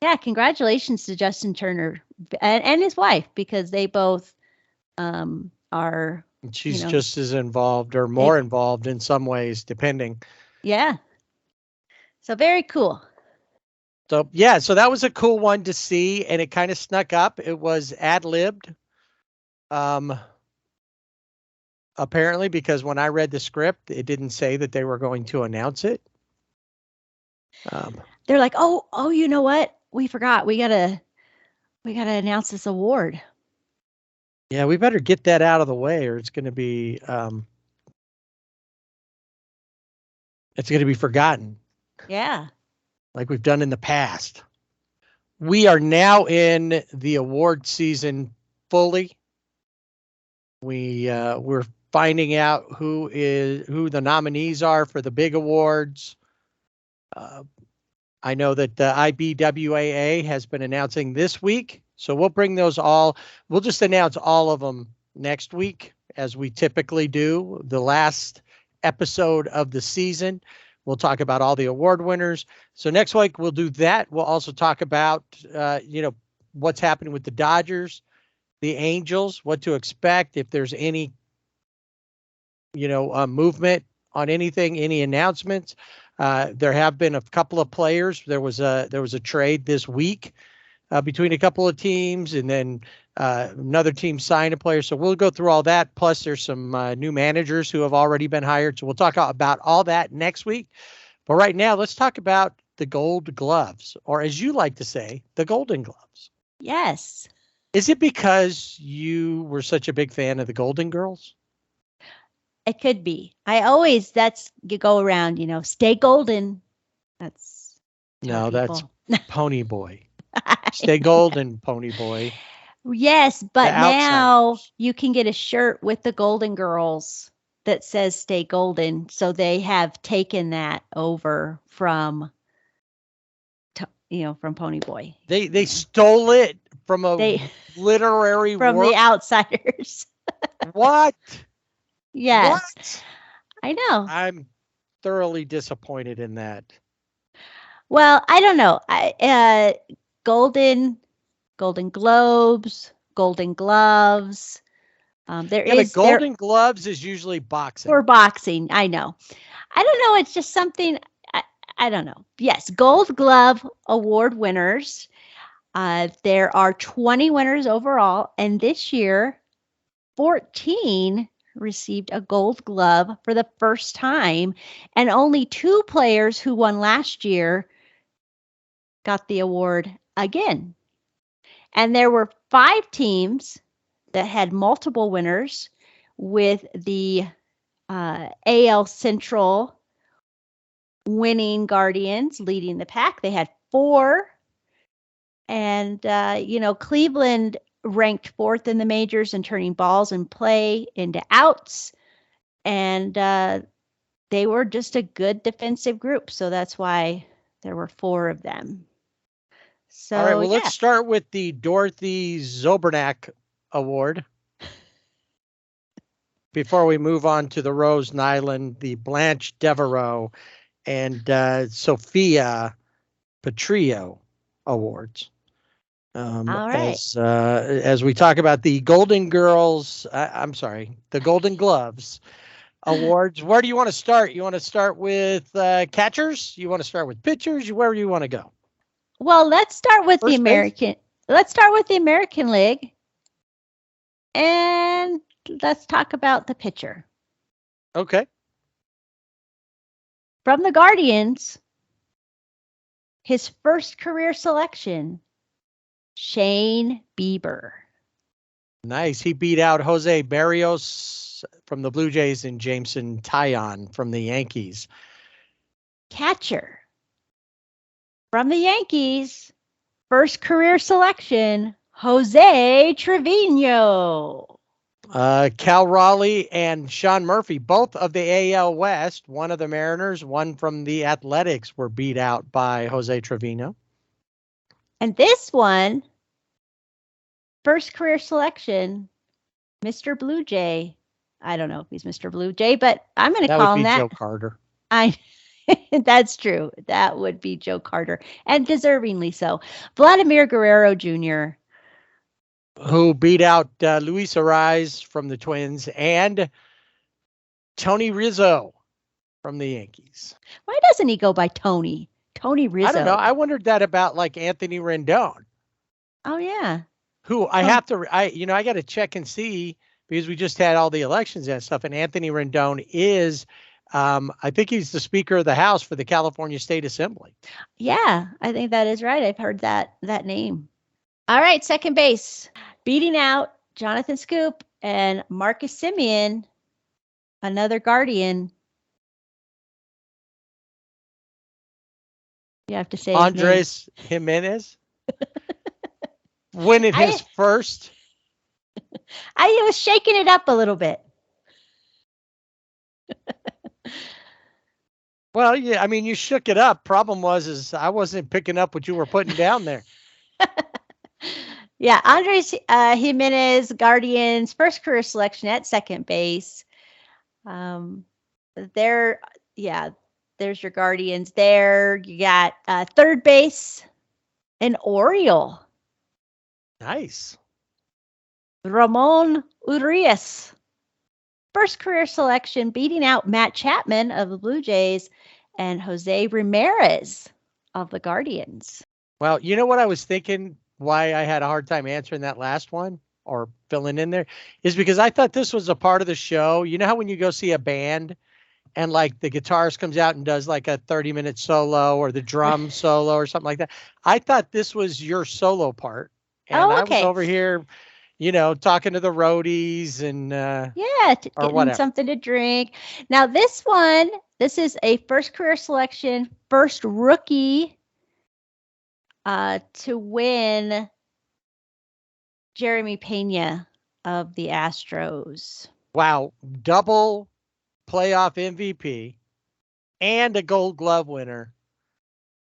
yeah, congratulations to Justin Turner and his wife, because they both are. She's just as involved or more involved in some ways, depending. Yeah. So very cool. So yeah, so that was a cool one to see, and it kind of snuck up. It was ad-libbed, apparently, because when I read the script, it didn't say that they were going to announce it. They're like, oh, you know what? We forgot. We gotta announce this award. Yeah, we better get that out of the way, or it's going to be forgotten. Yeah. Like we've done in the past. We are now in the award season fully. We're finding out who the nominees are for the big awards. I know that the IBWAA has been announcing this week, so we'll bring those all. We'll just announce all of them next week, as we typically do. The last episode of the season. We'll talk about all the award winners. So next week we'll do that. We'll also talk about, what's happening with the Dodgers, the Angels, what to expect, if there's any, movement on anything, any announcements. There have been a couple of players. There was a trade this week between a couple of teams, and then another team signed a player. So we'll go through all that. Plus, there's some new managers who have already been hired. So we'll talk about all that next week. But right now, let's talk about the Gold Gloves, or as you like to say, the Golden Gloves. Yes. Is it because you were such a big fan of the Golden Girls? It could be. You go around, stay golden. That's Pony Boy. Stay golden, Pony Boy. Yes, but now you can get a shirt with the Golden Girls that says "Stay Golden." So they have taken that over from Pony Boy. They stole it from literary from work? The Outsiders. What? Yes. What? I know. I'm thoroughly disappointed in that. Well, I don't know. Golden Globes, Golden Gloves. The Golden Gloves is usually boxing. For boxing. I know. I don't know. It's just something. I don't know. Yes, Gold Glove Award winners. There are 20 winners overall, and this year, 14 received a Gold Glove for the first time, and only 2 players who won last year got the award again. And there were 5 teams that had multiple winners, with the AL Central winning Guardians leading the pack. They had 4. And, Cleveland ranked 4th in the majors and turning balls in play into outs. And they were just a good defensive group. So that's why there were 4 of them. So, all right, well, let's start with the Dorothy Zobernack Award. Before we move on to the Rose Nyland, the Blanche Devereaux, and Sophia Petrillo Awards. All right. As we talk about the Golden Girls, the Golden Gloves Awards, where do you want to start? You want to start with catchers? You want to start with pitchers? Where do you want to go? Well, let's start with First the American. Let's start with the American League, and let's talk about the pitcher. Okay. From the Guardians, his first career selection, Shane Bieber. Nice. He beat out Jose Barrios from the Blue Jays and Jameson Taillon from the Yankees. Catcher. From the Yankees, first career selection, Jose Trevino. Cal Raleigh and Sean Murphy, both of the AL West, one of the Mariners, one from the Athletics, were beat out by Jose Trevino. And this one, first career selection, Mr. Blue Jay. I don't know if he's Mr. Blue Jay, but I'm going to call him that. That would be Joe Carter. That's true. That would be Joe Carter, and deservingly so. Vladimir Guerrero Jr., who beat out Luis Arraez from the Twins and Tony Rizzo from the Yankees. Why doesn't he go by Tony? Tony Rizzo. I don't know. I wondered that about like Anthony Rendon. Oh yeah. Who I got to check and see, because we just had all the elections and stuff, and Anthony Rendon is, I think he's the Speaker of the House for the California State Assembly. Yeah, I think that is right. I've heard that name. All right, second base, beating out Jonathan Scoop and Marcus Semien, another Guardian. You have to say Andres Jimenez winning his first. I was shaking it up a little bit. Well, yeah, I mean, you shook it up. Problem was I wasn't picking up what you were putting down there. Yeah, Andres Jimenez, Guardians, first career selection at second base. There's your Guardians there. You got third base, an Oriole. Nice. Ramon Urias, first career selection, beating out Matt Chapman of the Blue Jays and Jose Ramirez of the Guardians. Well, you know what I was thinking, why I had a hard time answering that last one or filling in there, is because I thought this was a part of the show. You know how when you go see a band and like the guitarist comes out and does like a 30-minute solo or the drum solo or something like that? I thought this was your solo part. And I was over here, talking to the roadies and getting something to drink. Now this is a first career selection, first rookie to win, Jeremy Pena of the Astros. Wow, double playoff MVP and a Gold Glove winner.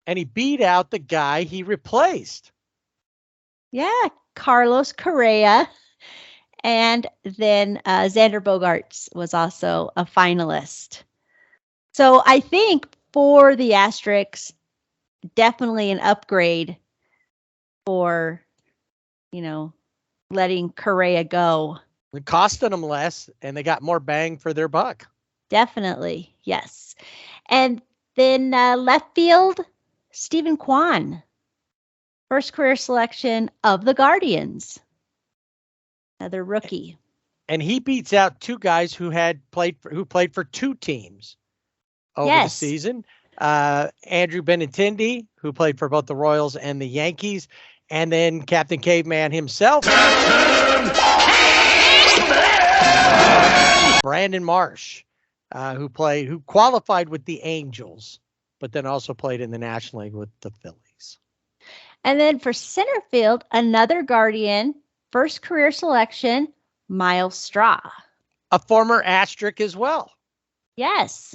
And he beat out the guy he replaced. Yeah, Carlos Correa. And then Xander Bogaerts was also a finalist. So I think for the Asterix, definitely an upgrade for, letting Correa go. It costed them less, and they got more bang for their buck. Definitely, yes. And then left field, Stephen Kwan, first career selection of the Guardians, another rookie. And he beats out two guys who played for two teams over the season. Andrew Benintendi, who played for both the Royals and the Yankees, and then Captain Caveman himself, Brandon Marsh, who qualified with the Angels, but then also played in the National League with the Phillies. And then for center field, another Guardian, first career selection, Miles Straw. A former Asterisk as well. Yes.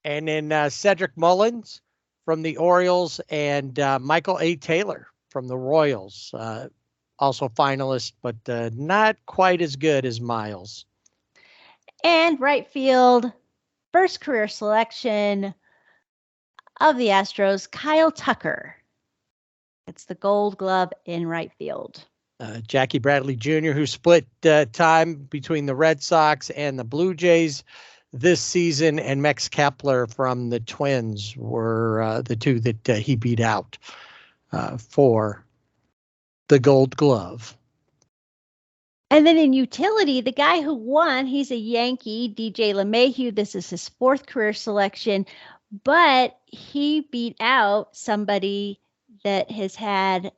And then Cedric Mullins from the Orioles and Michael A. Taylor from the Royals. Also finalist, but not quite as good as Miles. And right field, first career selection of the Astros, Kyle Tucker. It's the Gold Glove in right field. Jackie Bradley Jr., who split time between the Red Sox and the Blue Jays this season, and Max Kepler from the Twins were the two that he beat out for the Gold Glove. And then in utility, the guy who won, he's a Yankee, DJ LeMahieu. This is his fourth career selection, but he beat out somebody that has had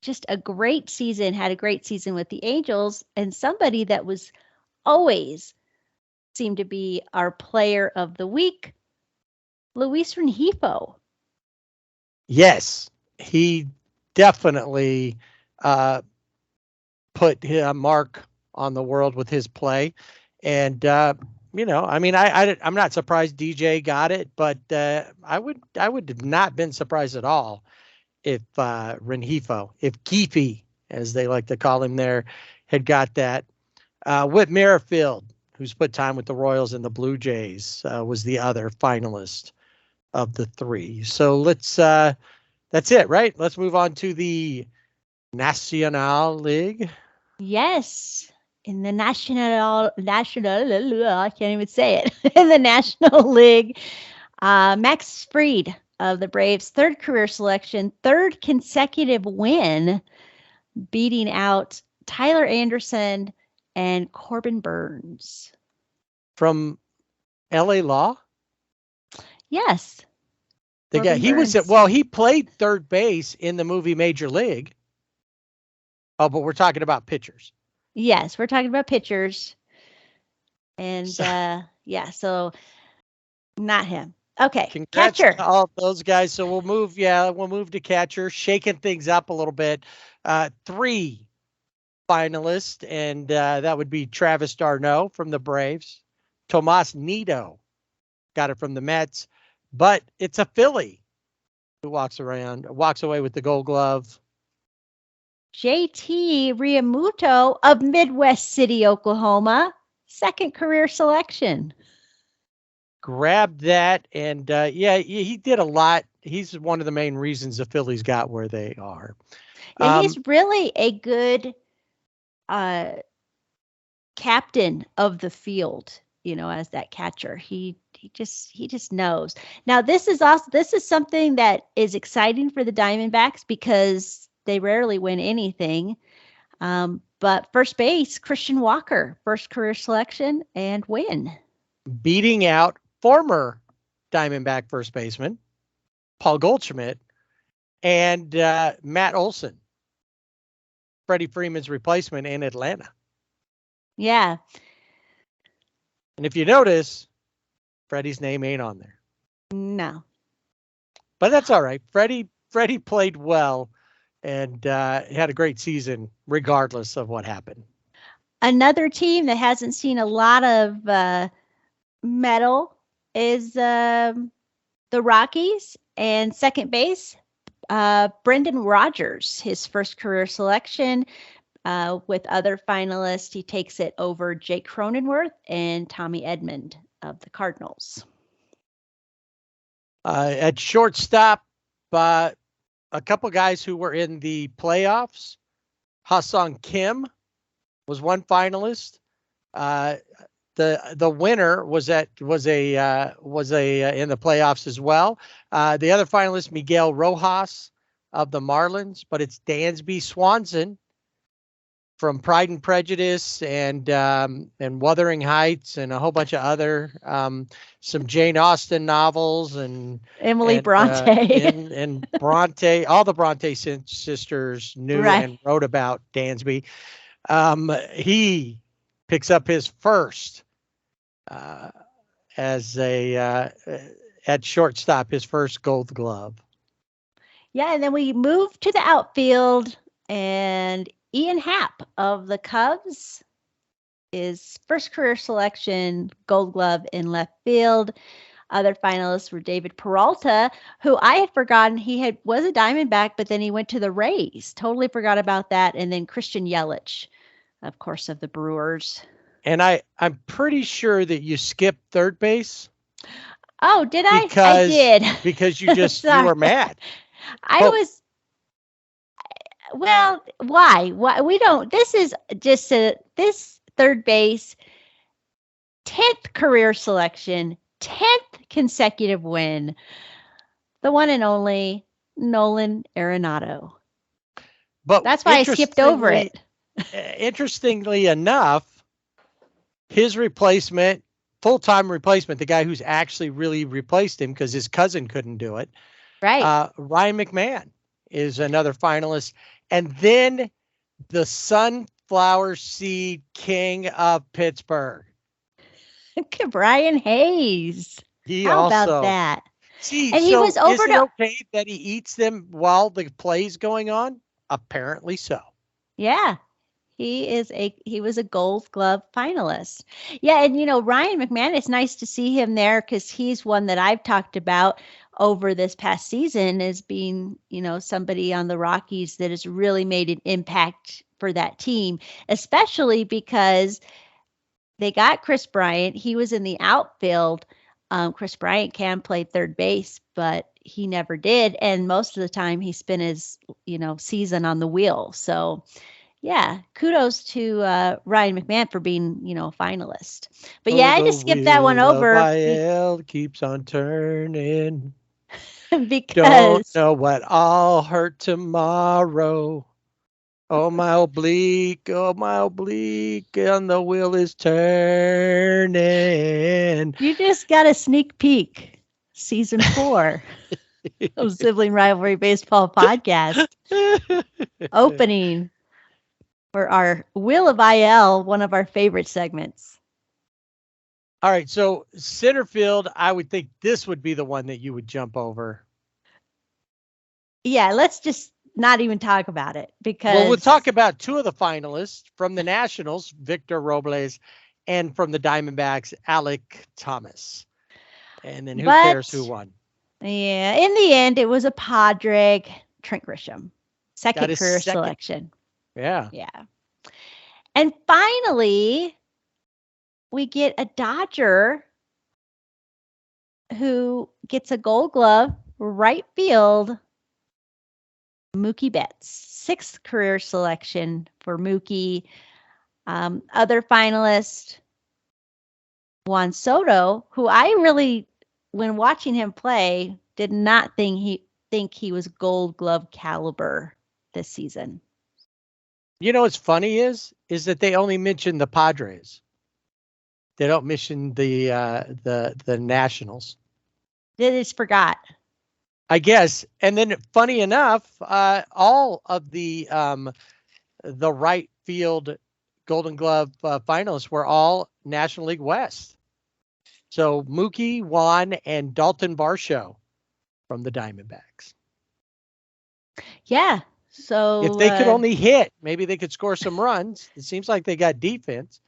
just a great season, had a great season with the Angels, and somebody that was always seemed to be our player of the week, Luis Rengifo. Yes, he definitely put a mark on the world with his play. And, I'm not surprised DJ got it, but I would have not been surprised at all if Rengifo, if Keefe, as they like to call him there, had got that. Whit Merrifield, who split time with the Royals and the Blue Jays, was the other finalist of the three. So that's it, right? Let's move on to the National League. Yes, in the national, I can't even say it. In the National League, Max Fried of the Braves, third career selection, third consecutive win, beating out Tyler Anderson and Corbin Burns. From LA Law? Yes. The guy, he played third base in the movie Major League. Oh, but we're talking about pitchers. Yes, we're talking about pitchers. And so not him. Okay. Congrats Catcher. to all those guys. So we'll move to catcher, shaking things up a little bit. Three finalists, and that would be Travis d'Arnaud from the Braves. Tomas Nido got it from the Mets, but it's a Philly who walks away with the Gold Glove. JT Realmuto of Midwest City, Oklahoma, second career selection. Grabbed that, and he did a lot. He's one of the main reasons the Phillies got where they are. Yeah, he's really a good captain of the field, as that catcher. He just knows. Now, this is something that is exciting for the Diamondbacks because they rarely win anything. But first base, Christian Walker, first career selection and win. Beating out former Diamondback first baseman Paul Goldschmidt and Matt Olson, Freddie Freeman's replacement in Atlanta. Yeah. And if you notice, Freddie's name ain't on there. No. But that's all right. Freddie played well and had a great season regardless of what happened. Another team that hasn't seen a lot of medal is the Rockies, and second base, Brendan Rodgers, his first career selection. With other finalists, he takes it over Jake Cronenworth and Tommy Edmond of the Cardinals. At shortstop, a couple guys who were in the playoffs. Ha-Sung Kim was one finalist. The winner was in the playoffs as well. The other finalist, Miguel Rojas of the Marlins, but it's Dansby Swanson from Pride and Prejudice and Wuthering Heights and a whole bunch of other some Jane Austen novels and Emily Bronte. and Bronte. All the Bronte sisters knew and wrote about Dansby. He picks up his first as at shortstop, his first Gold Glove. Yeah, and then we move to the outfield, and Ian Happ of the Cubs is first career selection, Gold Glove in left field. Other finalists were David Peralta, who I had forgotten was a Diamondback, but then he went to the Rays. Totally forgot about that. And then Christian Yelich, of course, of the Brewers. And I'm pretty sure that you skipped third base. Oh, did I? I did. Because you were mad. Well, why? We don't. This is just this third base, 10th career selection, 10th consecutive win. The one and only Nolan Arenado. But that's why I skipped over it. Interestingly enough, his replacement, full-time replacement, the guy who's actually really replaced him because his cousin couldn't do it. Right. Ryan McMahon is another finalist. And then the sunflower seed king of Pittsburgh. Brian Hayes. How about that? See, and he was over is it okay that he eats them while the play's going on? Apparently so. Yeah. He was a Gold Glove finalist. Yeah, and Ryan McMahon, it's nice to see him there because he's one that I've talked about over this past season as being, somebody on the Rockies that has really made an impact for that team, especially because they got Chris Bryant. He was in the outfield. Chris Bryant can play third base, but he never did. And most of the time he spent his, season on the wheel. So yeah, kudos to Ryan McMahon for being, a finalist. But I just skipped that one over. Keeps on turning. Because don't know what I'll hurt tomorrow. Oh my oblique, and the wheel is turning. You just got a sneak peek, season 4 of Sibling Rivalry Baseball Podcast opening for our Wheel of IL, one of our favorite segments. All right, so center field, I would think this would be the one that you would jump over. Yeah, let's just not even talk about it because... Well, we'll talk about two of the finalists from the Nationals, Victor Robles, and from the Diamondbacks, Alec Thomas. And then who cares who won? Yeah, in the end, it was a Padre, Trent Grisham. Second career selection. Yeah. Yeah. And finally, we get a Dodger who gets a Gold Glove, right field, Mookie Betts. 6th career selection for Mookie. Other finalist, Juan Soto, who I really, when watching him play, did not think he was Gold Glove caliber this season. What's funny is that they only mention the Padres. They don't mention the Nationals. They just forgot. I guess. And then funny enough, all of the right field Golden Glove finalists were all National League West. So Mookie, Juan, and Dalton Varsho from the Diamondbacks. Yeah. So if they could only hit, maybe they could score some runs. It seems like they got defense.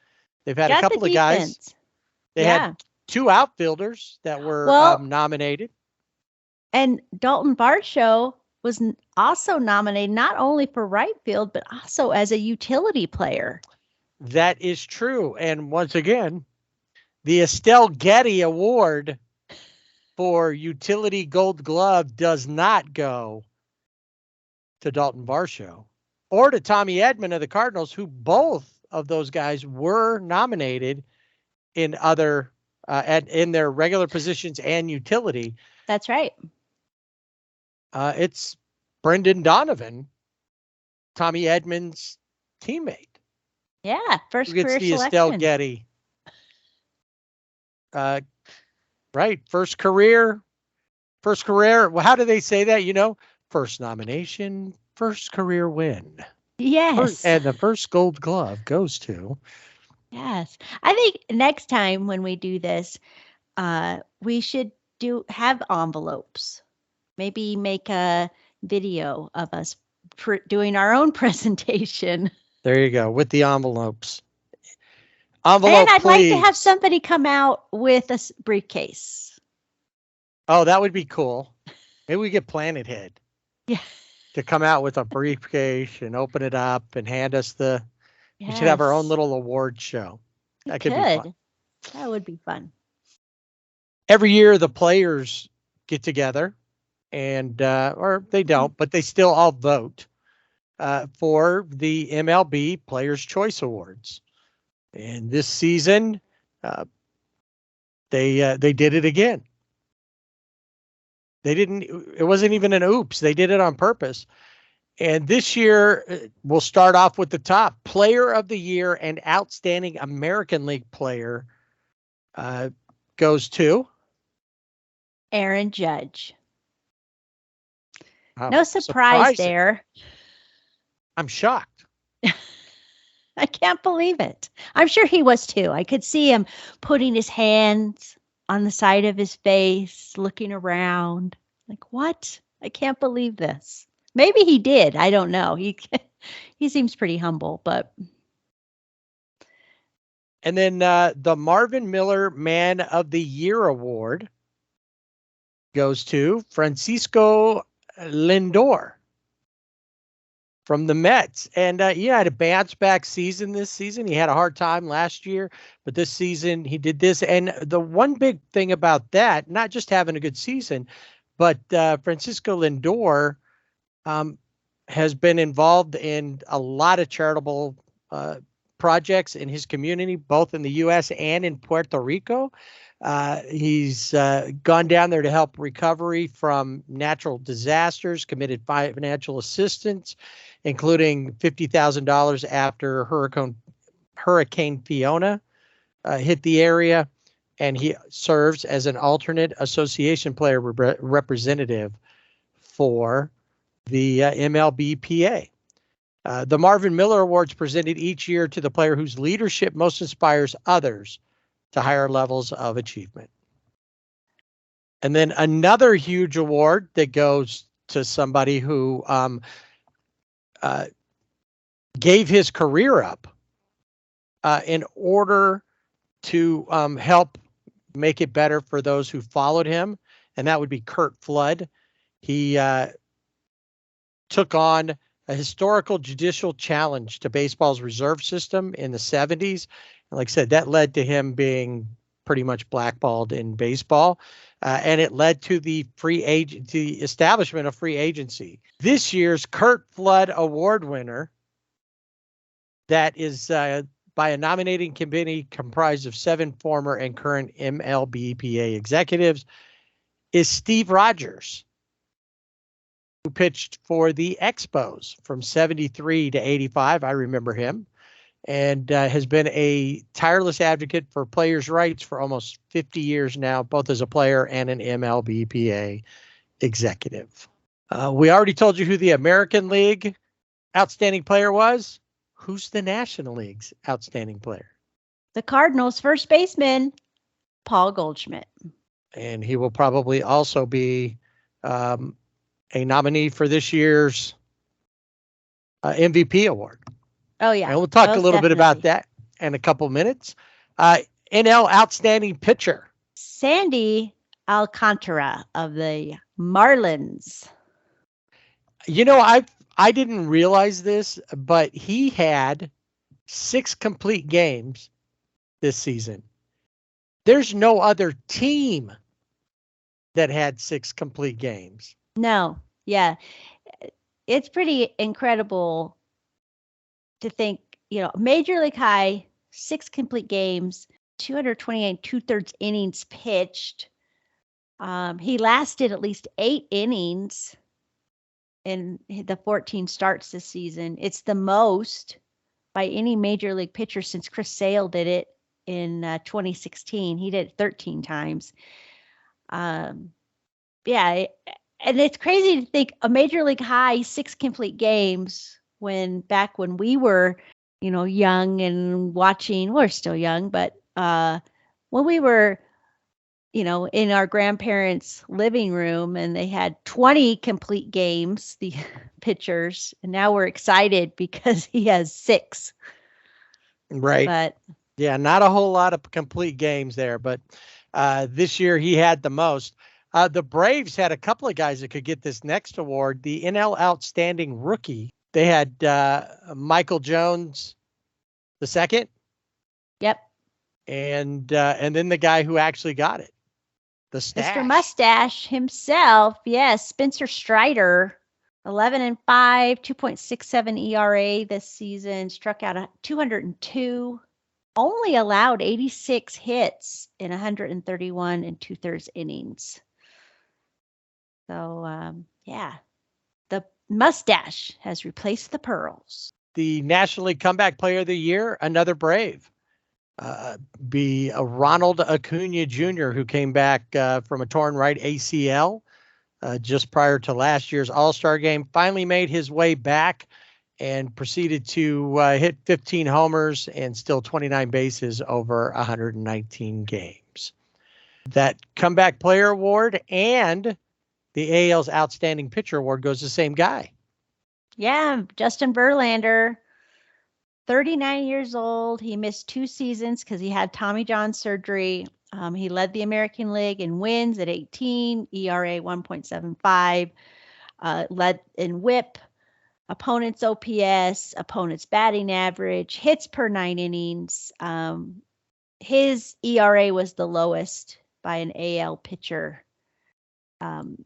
They've had a couple of guys. They had 2 outfielders that were nominated. And Dalton Varsho was also nominated not only for right field, but also as a utility player. That is true. And once again, the Estelle Getty Award for utility Gold Glove does not go to Dalton Varsho, or to Tommy Edman of the Cardinals, who both of those guys were nominated in other in their regular positions and utility. That's right. It's Brendan Donovan, Tommy Edman's teammate. Yeah, first Who gets career the Estelle selection. Getty. Right, first career. Well, how do they say that? You know, first nomination, first career win. Yes. And the first Gold Glove goes to. Yes. I think next time when we do this, we should have envelopes. Maybe make a video of us doing our own presentation. There you go, with the envelopes. And I'd like to have somebody come out with a briefcase. Oh, that would be cool. Maybe we get Planet Head. Yeah. To come out with a briefcase and open it up and hand us the. Yes. We should have our own little award show. That could be fun. That would be fun. Every year the players get together and or they don't, but they still all vote for the MLB Players' Choice Awards. And this season they did it again. It wasn't even an oops. They did it on purpose. And this year, we'll start off with the top. Player of the Year and Outstanding American League Player goes to Aaron Judge. No surprise there. I'm shocked. I can't believe it. I'm sure he was too. I could see him putting his hands on the side of his face, looking around like, what? I can't believe this. Maybe he did. I don't know. He seems pretty humble, but. And then the Marvin Miller Man of the Year Award goes to Francisco Lindor from the Mets. And he had a bounce back season this season. He had a hard time last year, but this season he did this. And the one big thing about that, not just having a good season, but Francisco Lindor has been involved in a lot of charitable projects in his community, both in the U.S. and in Puerto Rico. He's gone down there to help recovery from natural disasters, committed financial assistance, including $50,000 after Hurricane Fiona hit the area. And he serves as an alternate association player representative for the MLBPA. The Marvin Miller Awards presented each year to the player whose leadership most inspires others to higher levels of achievement. And then another huge award that goes to somebody who gave his career up in order to help make it better for those who followed him, and that would be Curt Flood. He took on a historical judicial challenge to baseball's reserve system in the 70s. And like I said, that led to him being pretty much blackballed in baseball. And it led to the establishment of free agency. This year's Curt Flood Award winner, that is by a nominating committee comprised of 7 former and current MLBPA executives, is Steve Rogers, who pitched for the Expos from 73 to 85. I remember him, and has been a tireless advocate for players' rights for almost 50 years now, both as a player and an MLBPA executive. We already told you who the American League outstanding player was. Who's the National League's outstanding player? The Cardinals' first baseman, Paul Goldschmidt. And he will probably also be a nominee for this year's MVP award. Oh, yeah. And we'll talk a little bit about that in a couple minutes. NL Outstanding Pitcher. Sandy Alcantara of the Marlins. You know, I didn't realize this, but he had 6 complete games this season. There's no other team that had 6 complete games. No. Yeah. it's pretty incredible to think, Major League high, 6 complete games, 228 2/3 innings pitched. He lasted at least 8 innings in the 14 starts this season. It's the most by any major league pitcher since Chris Sale did it in 2016. He did it 13 times. Yeah, and it's crazy to think a major league high 6 complete games back when we were, young and watching. We're still young, but when we were, in our grandparents' living room and they had 20 complete games, the pitchers, and now we're excited because he has 6. Right. But yeah, not a whole lot of complete games there, but this year he had the most. The Braves had a couple of guys that could get this next award, the NL Outstanding Rookie. They had Michael Jones the second. Yep. And then the guy who actually got it, the Stash. Mr. Mustache himself, yes, Spencer Strider, 11-5, 2.67 ERA this season, struck out 202, only allowed 86 hits in 131 2/3 innings. So, the mustache has replaced the pearls. The National League Comeback Player of the Year, another Brave. Be Ronald Acuna Jr., who came back from a torn right ACL just prior to last year's All-Star game, finally made his way back and proceeded to hit 15 homers and still 29 bases over 119 games. That Comeback Player Award and the AL's Outstanding Pitcher Award goes to the same guy. Yeah, Justin Verlander, 39 years old. He missed 2 seasons because he had Tommy John surgery. He led the American League in wins at 18, ERA 1.75, led in WHIP, opponent's OPS, opponent's batting average, hits per 9 innings. His ERA was the lowest by an AL pitcher,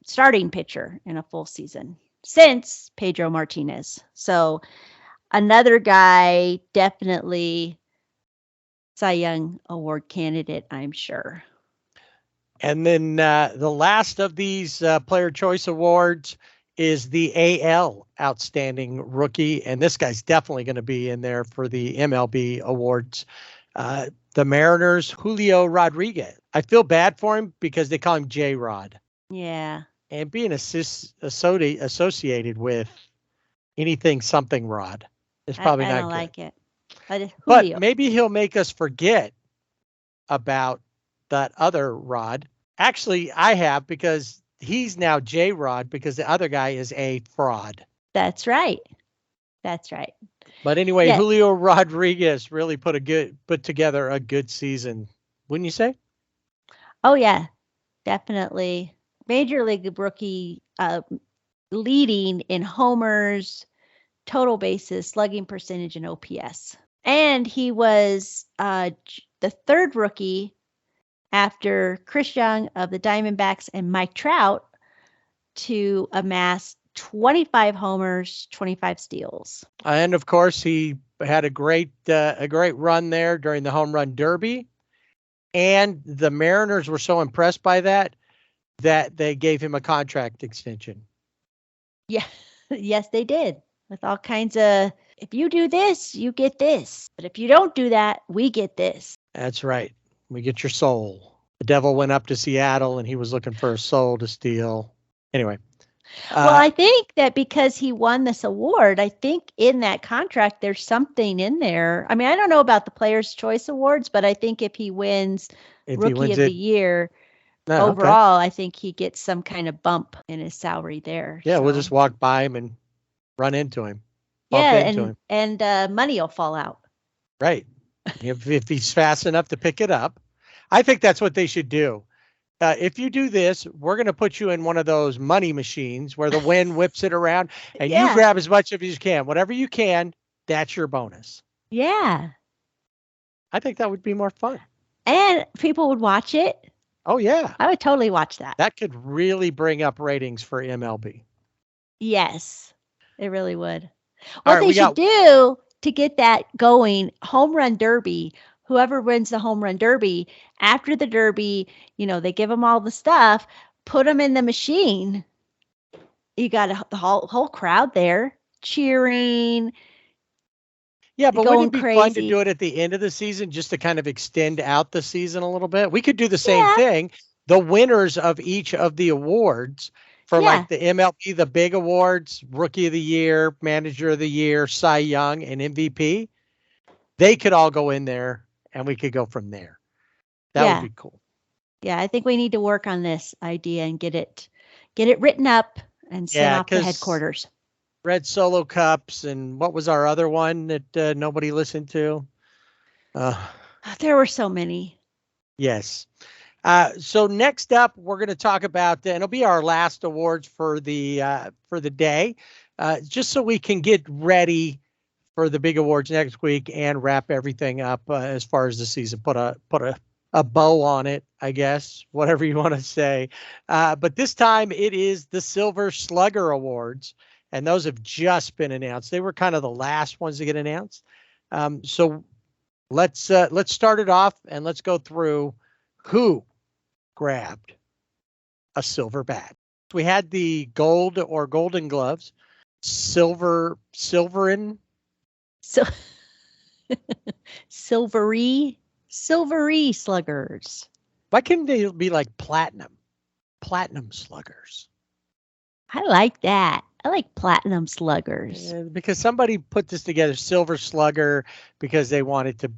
starting pitcher in a full season since Pedro Martinez. So another guy, definitely Cy Young Award candidate, I'm sure. And then the last of these Player Choice Awards is the AL Outstanding Rookie. And this guy's definitely going to be in there for the MLB Awards. The Mariners, Julio Rodriguez. I feel bad for him because they call him J-Rod. Yeah. And being associated with anything something Rod is probably not good. I don't like it. But maybe he'll make us forget about that other Rod. Actually, I have, because he's now J-Rod because the other guy is a fraud. That's right. That's right. But anyway, yeah. Julio Rodriguez really put together a good season, wouldn't you say? Oh yeah, definitely. Major League Rookie, leading in homers, total bases, slugging percentage, and OPS. And he was the third rookie after Chris Young of the Diamondbacks and Mike Trout to amass 25 homers, 25 steals. And of course, he had a great run there during the Home Run Derby. And the Mariners were so impressed by that they gave him a contract extension. Yeah, yes, they did. With all kinds of, if you do this, you get this. But if you don't do that, we get this. That's right. We get your soul. The devil went up to Seattle and he was looking for a soul to steal. Anyway. Well, I think that because he won this award, I think in that contract, there's something in there. I mean, I don't know about the Players' Choice Awards, but I think if he wins Rookie of the Year, overall, okay. I think he gets some kind of bump in his salary there. Yeah, so. We'll just walk by him and run into him. And money will fall out. Right. if he's fast enough to pick it up. I think that's what they should do. If you do this, we're going to put you in one of those money machines where the wind whips it around and you grab as much of it as you can. Whatever you can, that's your bonus. Yeah. I think that would be more fun. And people would watch it. Oh, yeah. I would totally watch that. That could really bring up ratings for MLB. Yes. It really would. All What right, they we should got do to get that going, home run derby, whoever wins the home run derby, after the derby, they give them all the stuff, put them in the machine. You got the whole crowd there cheering, Yeah, but wouldn't going it be fun to crazy. do it at the end of the season just to kind of extend out the season a little bit? We could do the same Yeah. thing. The winners of each of the awards for Yeah. like the MLB, the big awards, Rookie of the Year, Manager of the Year, Cy Young, and MVP, they could all go in there and we could go from there. That would Yeah. be cool. Yeah, I think we need to work on this idea and get it written up and sent off to 'cause headquarters. Red Solo Cups, and what was our other one that nobody listened to? There were so many. Yes. So next up, we're going to talk about, and it'll be our last awards for the day, just so we can get ready for the big awards next week and wrap everything up as far as the season. Put a bow on it, I guess, whatever you want to say. But this time it is the Silver Slugger Awards, and those have just been announced. They were kind of the last ones to get announced. So let's start it off and let's go through who grabbed a silver bat. We had the gold or golden gloves, silverin. So silvery sluggers. Why couldn't they be like platinum sluggers? I like that. I like platinum sluggers. Because somebody put this together, silver slugger, because they wanted to,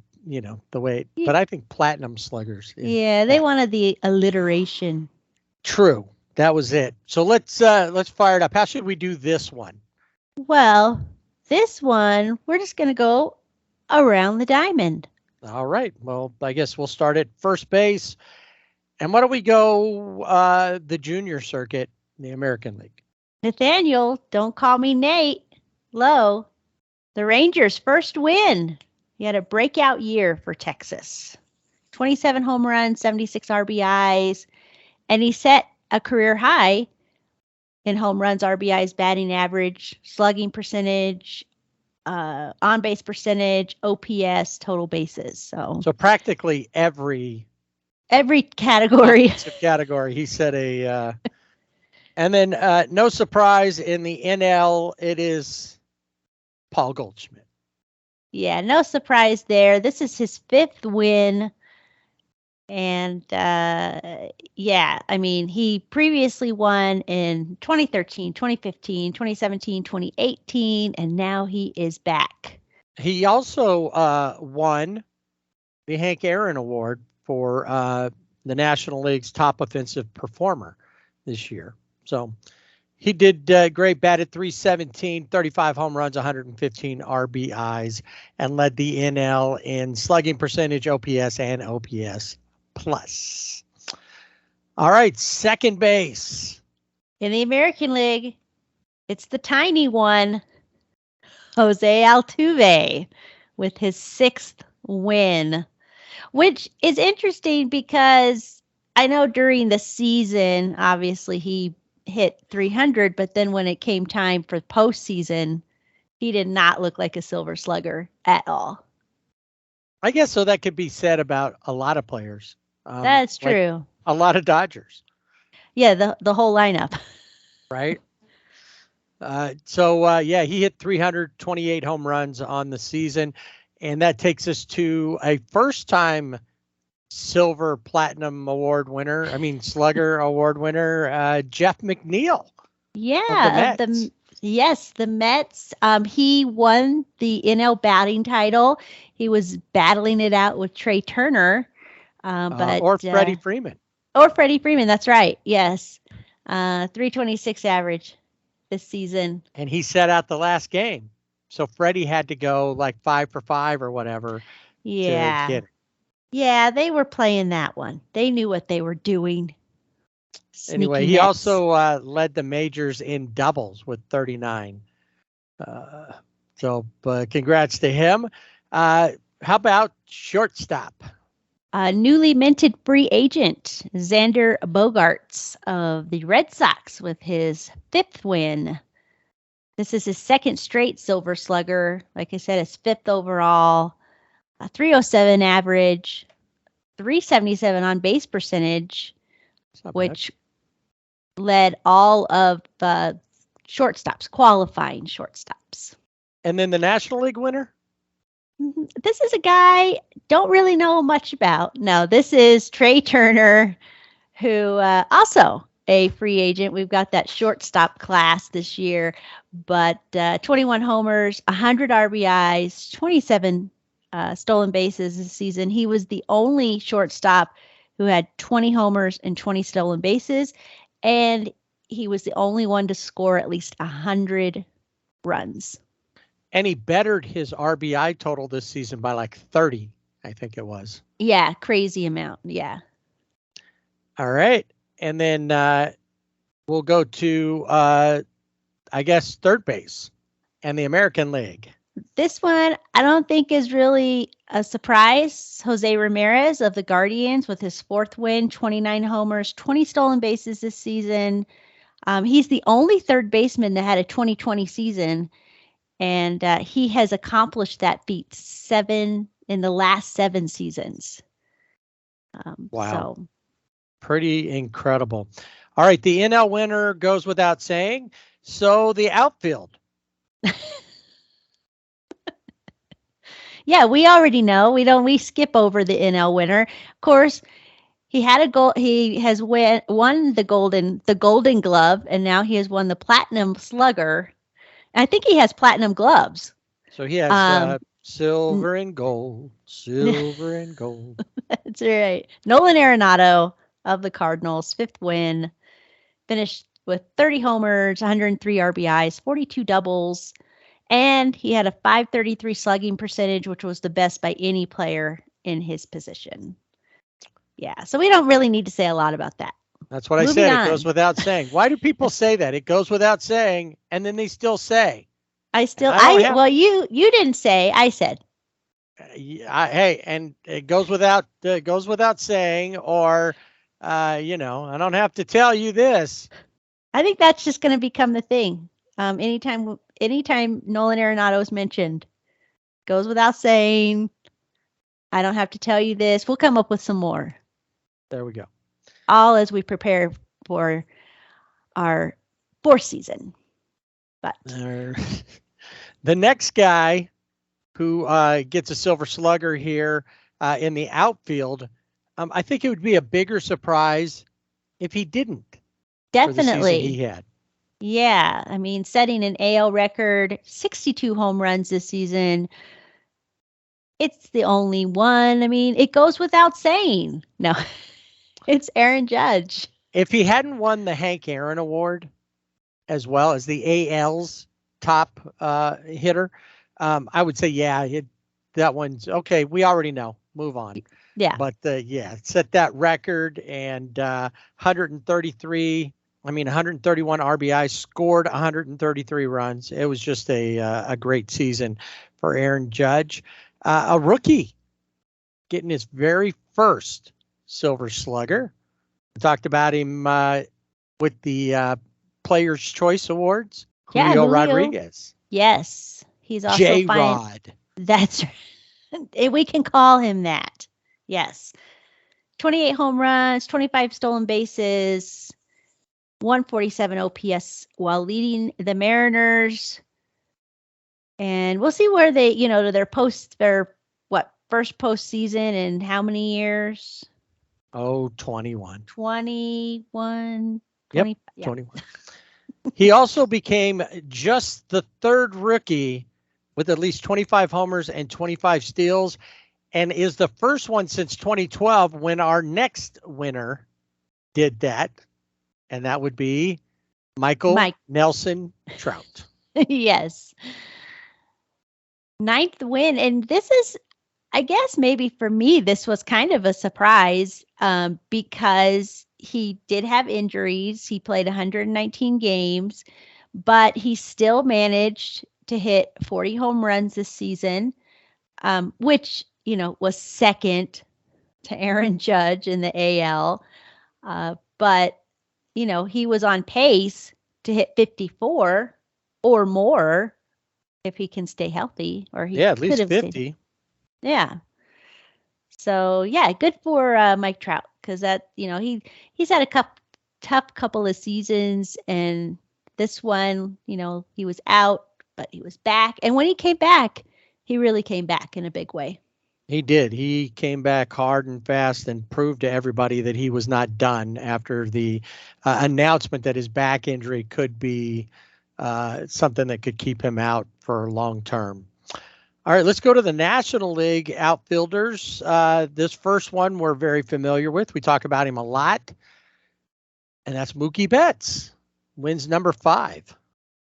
the way. But I think platinum sluggers. Yeah, they wanted the alliteration. True, that was it. So let's fire it up. How should we do this one? Well, this one we're just gonna go around the diamond. All right. Well, I guess we'll start at first base. And why don't we go the junior circuit, the American League? Nathaniel, don't call me Nate. Lowe, the Rangers' first win. He had a breakout year for Texas. 27 home runs, 76 RBIs, and he set a career high in home runs, RBIs, batting average, slugging percentage, on-base percentage, OPS, total bases. So practically every category. Category. He said a, and then no surprise in the NL, it is Paul Goldschmidt. Yeah, no surprise there. This is his 5th win. And yeah, I mean, he previously won in 2013, 2015, 2017, 2018, and now he is back. He also won the Hank Aaron Award for the National League's top offensive performer this year. So he did great, batted .317, 35 home runs, 115 RBIs, and led the NL in slugging percentage, OPS, and OPS plus. All right, second base. In the American League, it's the tiny one, Jose Altuve, with his 6th win, which is interesting because I know during the season, obviously he hit 300, but then when it came time for postseason, he did not look like a silver slugger at all. I guess so. That could be said about a lot of players. That's true. Like a lot of Dodgers. Yeah, the whole lineup. Right. So he hit 328 home runs on the season, and that takes us to a first-time Silver Platinum Award winner. Slugger Award winner, Jeff McNeil. Yeah, the Mets. He won the NL batting title. He was battling it out with Trey Turner, or Freddie Freeman. Or Freddie Freeman. That's right. Yes, 326 average this season. And he set out the last game, so Freddie had to go like 5 for 5 or whatever. Yeah. To get it. Yeah, they were playing that one. They knew what they were doing. Anyway, he also led the majors in doubles with 39. So congrats to him. How about shortstop? Newly minted free agent, Xander Bogaerts of the Red Sox with his 5th win. This is his second straight Silver Slugger. Like I said, his fifth overall, a 307 average, 377 on base percentage, which led all of shortstops, qualifying shortstops. And then the National League winner? This is a guy don't really know much about. No, this is Trey Turner, who also a free agent. We've got that shortstop class this year, but 21 homers, 100 RBIs, 27 stolen bases this season. He was the only shortstop who had 20 homers and 20 stolen bases, and he was the only one to score at least 100 runs. And he bettered his RBI total this season by like 30, I think it was. Yeah, crazy amount. Yeah. All right. And then we'll go to, I guess, third base and the American League. This one, I don't think is really a surprise. Jose Ramirez of the Guardians with his fourth win, 29 homers, 20 stolen bases this season. He's the only third baseman that had a 2020 season, and he has accomplished that feat in the last 7 seasons. Wow. So. Pretty incredible. All right. The NL winner goes without saying. So the outfield. Yeah, we already know. We skip over the NL winner. Of course, he had a goal. He has won the Golden Glove, and now he has won the Platinum Slugger. I think he has platinum gloves. So he has silver and gold, silver and gold. That's right. Nolan Arenado of the Cardinals, 5th win, finished with 30 homers, 103 RBIs, 42 doubles, and he had a .533 slugging percentage, which was the best by any player in his position. Yeah, so we don't really need to say a lot about that. That's what I said. It goes without saying. Why do people say that? It goes without saying, and then they still say. Well, you didn't say. I said. Hey, and it goes without saying, or I don't have to tell you this. I think that's just going to become the thing. Anytime Nolan Arenado is mentioned, goes without saying. I don't have to tell you this. We'll come up with some more. There we go. All as we prepare for our 4th season. But the next guy who gets a Silver Slugger here in the outfield, I think it would be a bigger surprise if he didn't. Definitely. For the season he had. Yeah. I mean, setting an AL record, 62 home runs this season. It's the only one. I mean, it goes without saying. No, it's Aaron Judge. If he hadn't won the Hank Aaron Award, as well as the AL's top hitter, I would say, that one's okay. We already know. Move on. Yeah. But set that record, and 131 RBIs, scored 133 runs. It was just a great season for Aaron Judge. A rookie getting his very first Silver Slugger. We talked about him with the Players' Choice Awards. Julio Rodriguez. Yes. He's also J-Rod. That's right. We can call him that. Yes. 28 home runs, 25 stolen bases, 147 OPS while leading the Mariners. And we'll see where they, their first postseason in how many years? 21. 21. Yep, 21. He also became just the third rookie with at least 25 homers and 25 steals, and is the first one since 2012 when our next winner did that, and that would be Mike Nelson Trout. Yes. 9th win, and this is, I guess maybe for me, this was kind of a surprise because he did have injuries. He played 119 games, but he still managed to hit 40 home runs this season, which, was second to Aaron Judge in the AL. But, he was on pace to hit 54 or more if he can stay healthy, or he at least could have 50. Yeah. So yeah, good for Mike Trout, because that he's had a tough couple of seasons, and this one he was out, but he was back, and when he came back, he really came back in a big way. He did. He came back hard and fast and proved to everybody that he was not done after the announcement that his back injury could be something that could keep him out for long term. All right, let's go to the National League outfielders. This first one we're very familiar with. We talk about him a lot, and that's Mookie Betts. Wins number 5.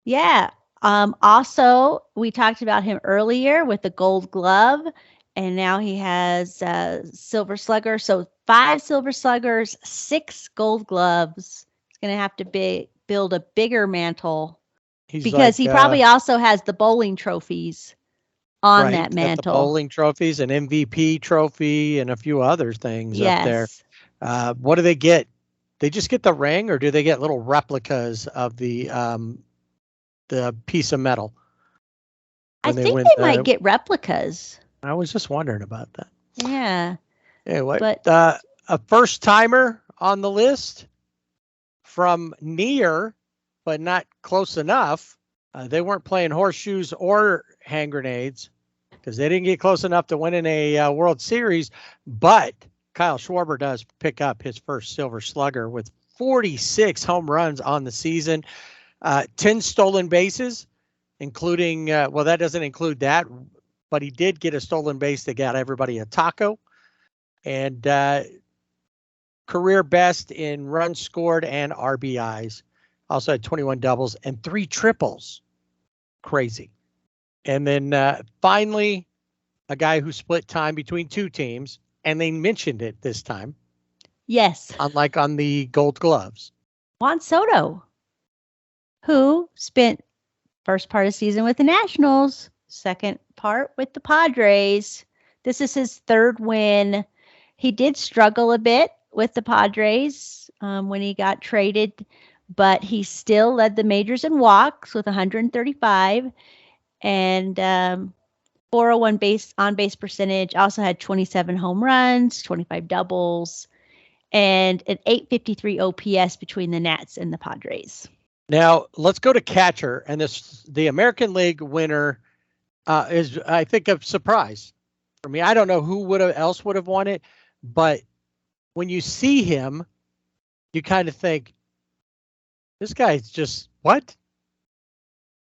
Yeah. Also, we talked about him earlier with the Gold Glove, and now he has Silver Slugger. So 5 Silver Sluggers, 6 Gold Gloves. He's going to have to build a bigger mantle, because he probably also has the bowling trophies on that mantle. The bowling trophies, an MVP trophy, and a few other things up there. What do they get? They just get the ring, or do they get little replicas of the piece of metal? I think they might get replicas. I was just wondering about that. Yeah. Anyway, but a first timer on the list from near, but not close enough. They weren't playing horseshoes or hand grenades because they didn't get close enough to winning a World Series. But Kyle Schwarber does pick up his first Silver Slugger with 46 home runs on the season, 10 stolen bases, including, that doesn't include that, but he did get a stolen base that got everybody a taco, and career best in runs scored and RBIs. Also had 21 doubles and 3 triples. Crazy. And then finally, a guy who split time between 2 teams, and they mentioned it this time. Yes. Unlike on the Gold Gloves. Juan Soto, who spent first part of the season with the Nationals, second part with the Padres. This is his 3rd win. He did struggle a bit with the Padres when he got traded, but he still led the majors in walks with 135 and 401 on base percentage. Also had 27 home runs, 25 doubles, and an 853 OPS between the Nats and the Padres. Now let's go to catcher, and the American League winner is, I think, a surprise for me. I don't know who else would have won it, but when you see him, you kind of think, this guy's just what?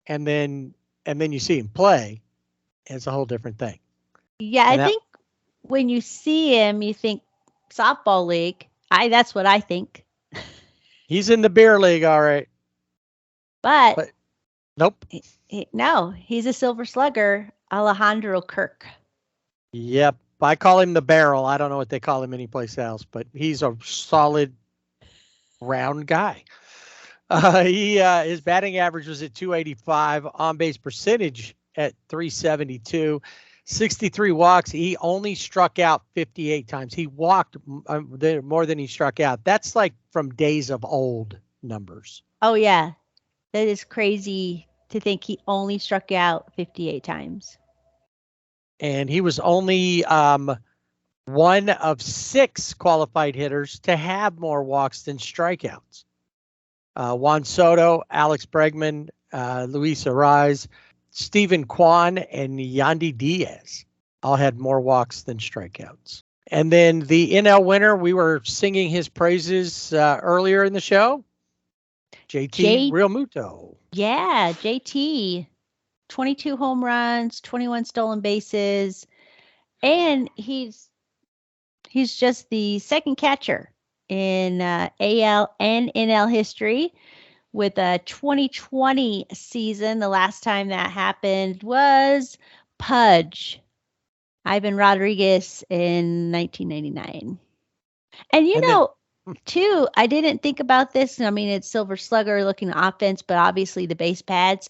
And then you see him play, and it's a whole different thing. Yeah, I think when you see him, you think softball league. That's what I think. He's in the beer league, all right. But nope. No, he's a Silver Slugger, Alejandro Kirk. Yep. I call him the barrel. I don't know what they call him anyplace else, but he's a solid round guy. His batting average was at 285, on base percentage at 372, 63 walks. He only struck out 58 times. He walked more than he struck out. That's like from days of old numbers. Oh yeah, that is crazy to think he only struck out 58 times. And he was only one of 6 qualified hitters to have more walks than strikeouts. Juan Soto, Alex Bregman, Luis Ariz, Stephen Kwan, and Yandy Diaz all had more walks than strikeouts. And then the NL winner, we were singing his praises earlier in the show. JT Realmuto. Yeah, JT. 22 home runs, 21 stolen bases, and he's just the second catcher in AL and NL history with a 2020 season. The last time that happened was Pudge, Ivan Rodriguez, in 1999. And too, I didn't think about this. I mean, it's Silver Slugger looking offense, but obviously the base pads.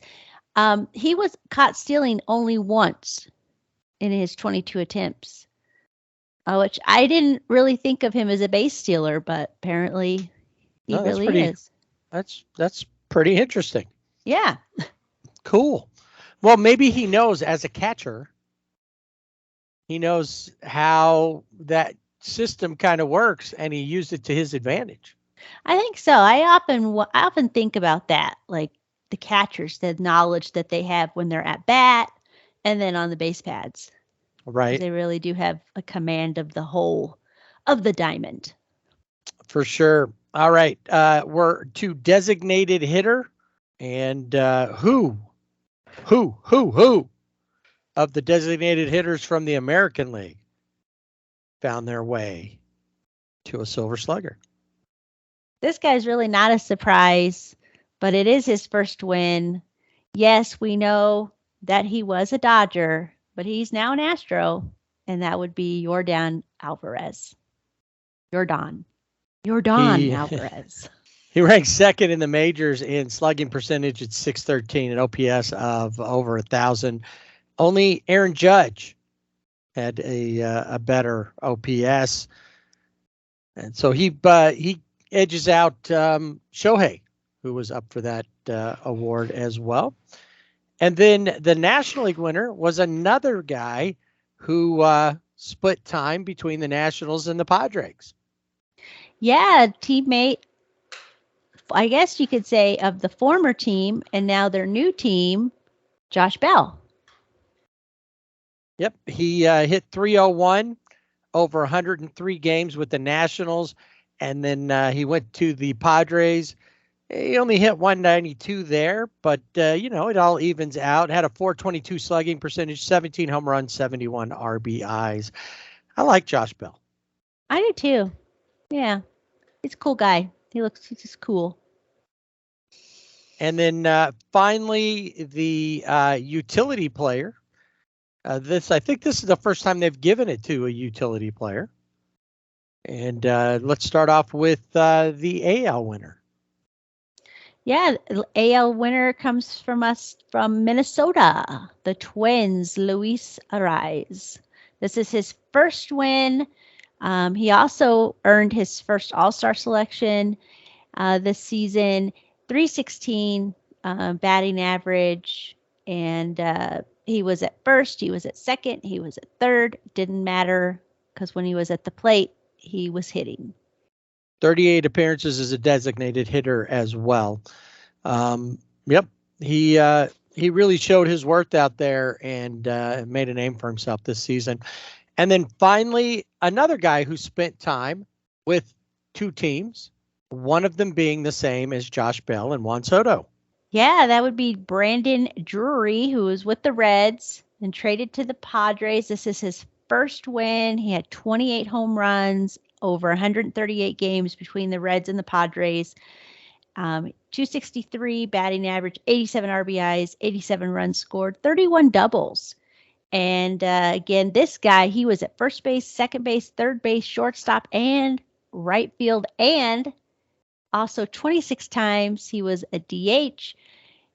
He was caught stealing only once in his 22 attempts, which I didn't really think of him as a base stealer, but apparently he really is. That's pretty interesting. Yeah. Cool. Well, maybe he knows as a catcher, he knows how that system kind of works, and he used it to his advantage. I think so. I often think about that, like the catchers, the knowledge that they have when they're at bat and then on the base pads. Right. They really do have a command of the whole of the diamond. For sure. All right. We're to designated hitter. And who of the designated hitters from the American League found their way to a Silver Slugger? This guy's really not a surprise, but it is his first win. Yes, we know that he was a Dodger, but he's now an Astro, and that would be Yordan Alvarez. Yordan Alvarez. He ranks second in the majors in slugging percentage at 613, an OPS of over 1,000. Only Aaron Judge had a better OPS, and so he edges out Shohei, who was up for that award as well. And then the National League winner was another guy who split time between the Nationals and the Padres. Yeah, teammate, I guess you could say, of the former team and now their new team, Josh Bell. Yep, he hit 301 over 103 games with the Nationals, and then he went to the Padres. He only hit 192 there, but it all evens out. Had a 422 slugging percentage, 17 home runs, 71 RBIs. I like Josh Bell. I do too. Yeah, he's a cool guy. He's just cool. And then finally, the utility player. I think this is the first time they've given it to a utility player. And let's start off with the AL winner. Yeah, AL winner comes from Minnesota, the Twins, Luis Arraez. This is his first win. He also earned his first All-Star selection this season. 316 batting average, and he was at first, he was at second, he was at third. Didn't matter because when he was at the plate, he was hitting. 38 appearances as a designated hitter as well. Yep, he really showed his worth out there and made a name for himself this season. And then finally, another guy who spent time with two teams, one of them being the same as Josh Bell and Juan Soto. Yeah, that would be Brandon Drury, who was with the Reds and traded to the Padres. This is his first win. He had 28 home runs over 138 games between the Reds and the Padres. 263 batting average, 87 RBIs, 87 runs scored, 31 doubles. And again, this guy, he was at first base, second base, third base, shortstop, and right field, and also 26 times he was a DH.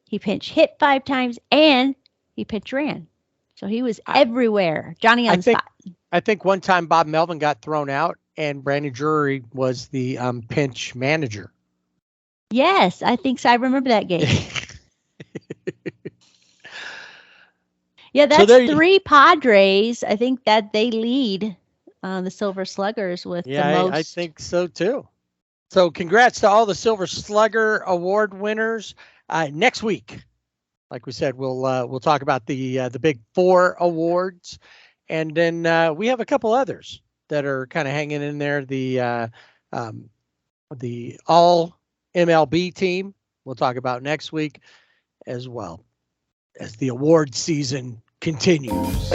He pinch hit 5 times, and he pinch ran. So he was everywhere. Johnny on the spot. I think one time Bob Melvin got thrown out, and Brandon Drury was the pinch manager. Yes, I think so. I remember that game. Yeah, that's so 3 Padres. I think that they lead the Silver Sluggers with the most. I think so too. So congrats to all the Silver Slugger Award winners. Next week, like we said, we'll talk about the big 4 awards, and then we have a couple others that are kind of hanging in there. The all MLB team we'll talk about next week, as well as the award season continues.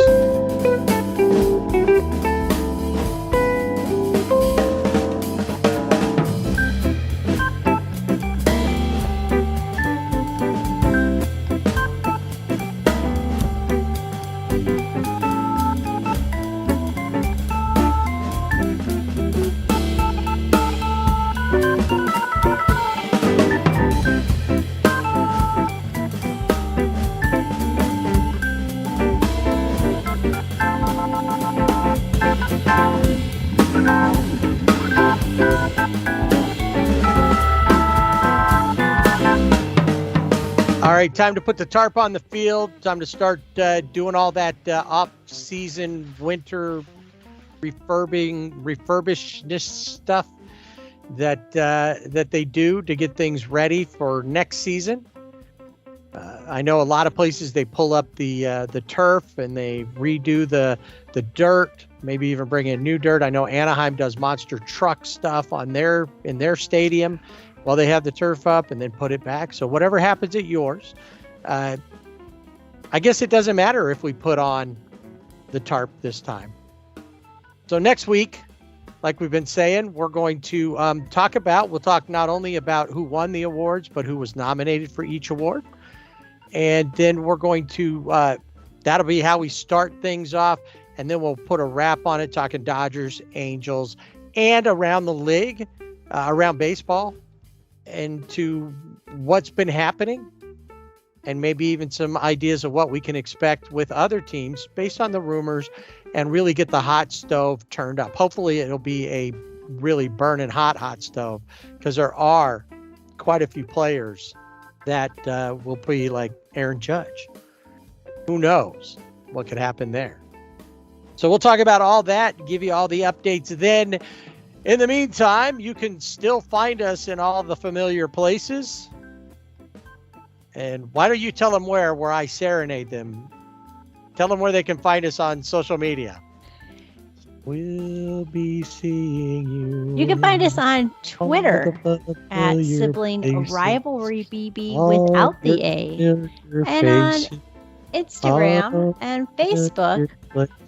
All All right, time to put the tarp on the field. Time to start doing all that off-season winter refurbishness stuff that they do to get things ready for next season. I know a lot of places they pull up the turf and they redo the dirt, maybe even bring in new dirt. I know Anaheim does monster truck stuff in their stadium while they have the turf up and then put it back. So whatever happens at yours, I guess it doesn't matter if we put on the tarp this time. So next week, like we've been saying, we're going to we'll talk not only about who won the awards, but who was nominated for each award. And then we're going to, that'll be how we start things off. And then we'll put a wrap on it, talking Dodgers, Angels, and around the league, around baseball, and to what's been happening, and maybe even some ideas of what we can expect with other teams based on the rumors, and really get the hot stove turned up. Hopefully it'll be a really burning hot stove, because there are quite a few players that will be like Aaron Judge. Who knows what could happen there? So we'll talk about all that, give you all the updates then. In the meantime, you can still find us in all the familiar places. And why don't you tell them where I serenade them? Tell them where they can find us on social media. We'll be seeing you. You can find us on Twitter at Sibling Rivalry BB without the A, and on Instagram and Facebook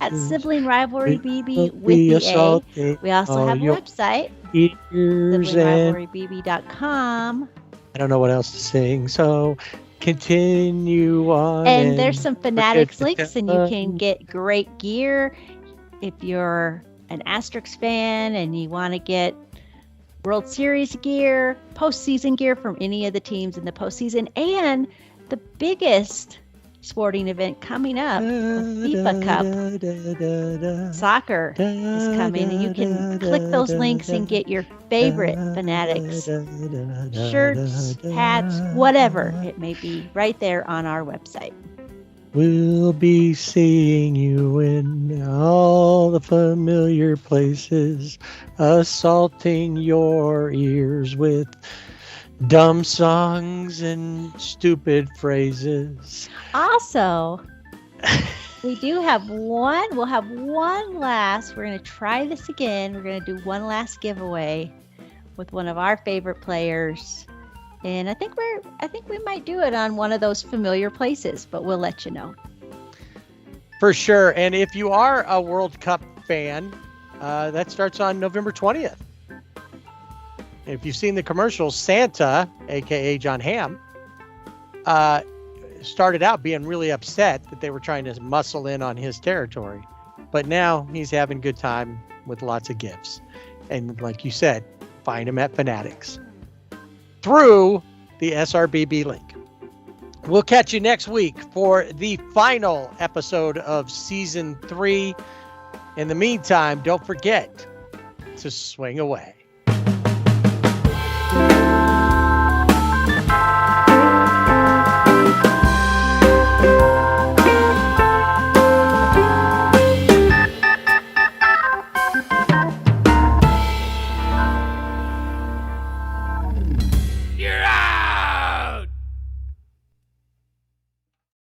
at Sibling Rivalry BB with the A. We also have a website, siblingrivalrybb.com. I don't know what else to sing, so continue on. And there's some Fanatics links, and you can get great gear. If you're an Asterix fan and you want to get World Series gear, postseason gear from any of the teams in the postseason, and the biggest sporting event coming up, the FIFA Cup. Soccer is coming, and you can click those links and get your favorite Fanatics shirts, hats, whatever it may be, right there on our website. We'll be seeing you in all the familiar places, assaulting your ears with dumb songs and stupid phrases. Also, we do have one. We are going to try this again. We're going to do one last giveaway with one of our favorite players. And I think we might do it on one of those familiar places, but we'll let you know. For sure. And if you are a World Cup fan, that starts on November 20th. If you've seen the commercials, Santa, aka John Hamm, started out being really upset that they were trying to muscle in on his territory. But now he's having a good time with lots of gifts. And like you said, find him at Fanatics through the SRBB link. We'll catch you next week for the final episode of Season 3. In the meantime, don't forget to swing away.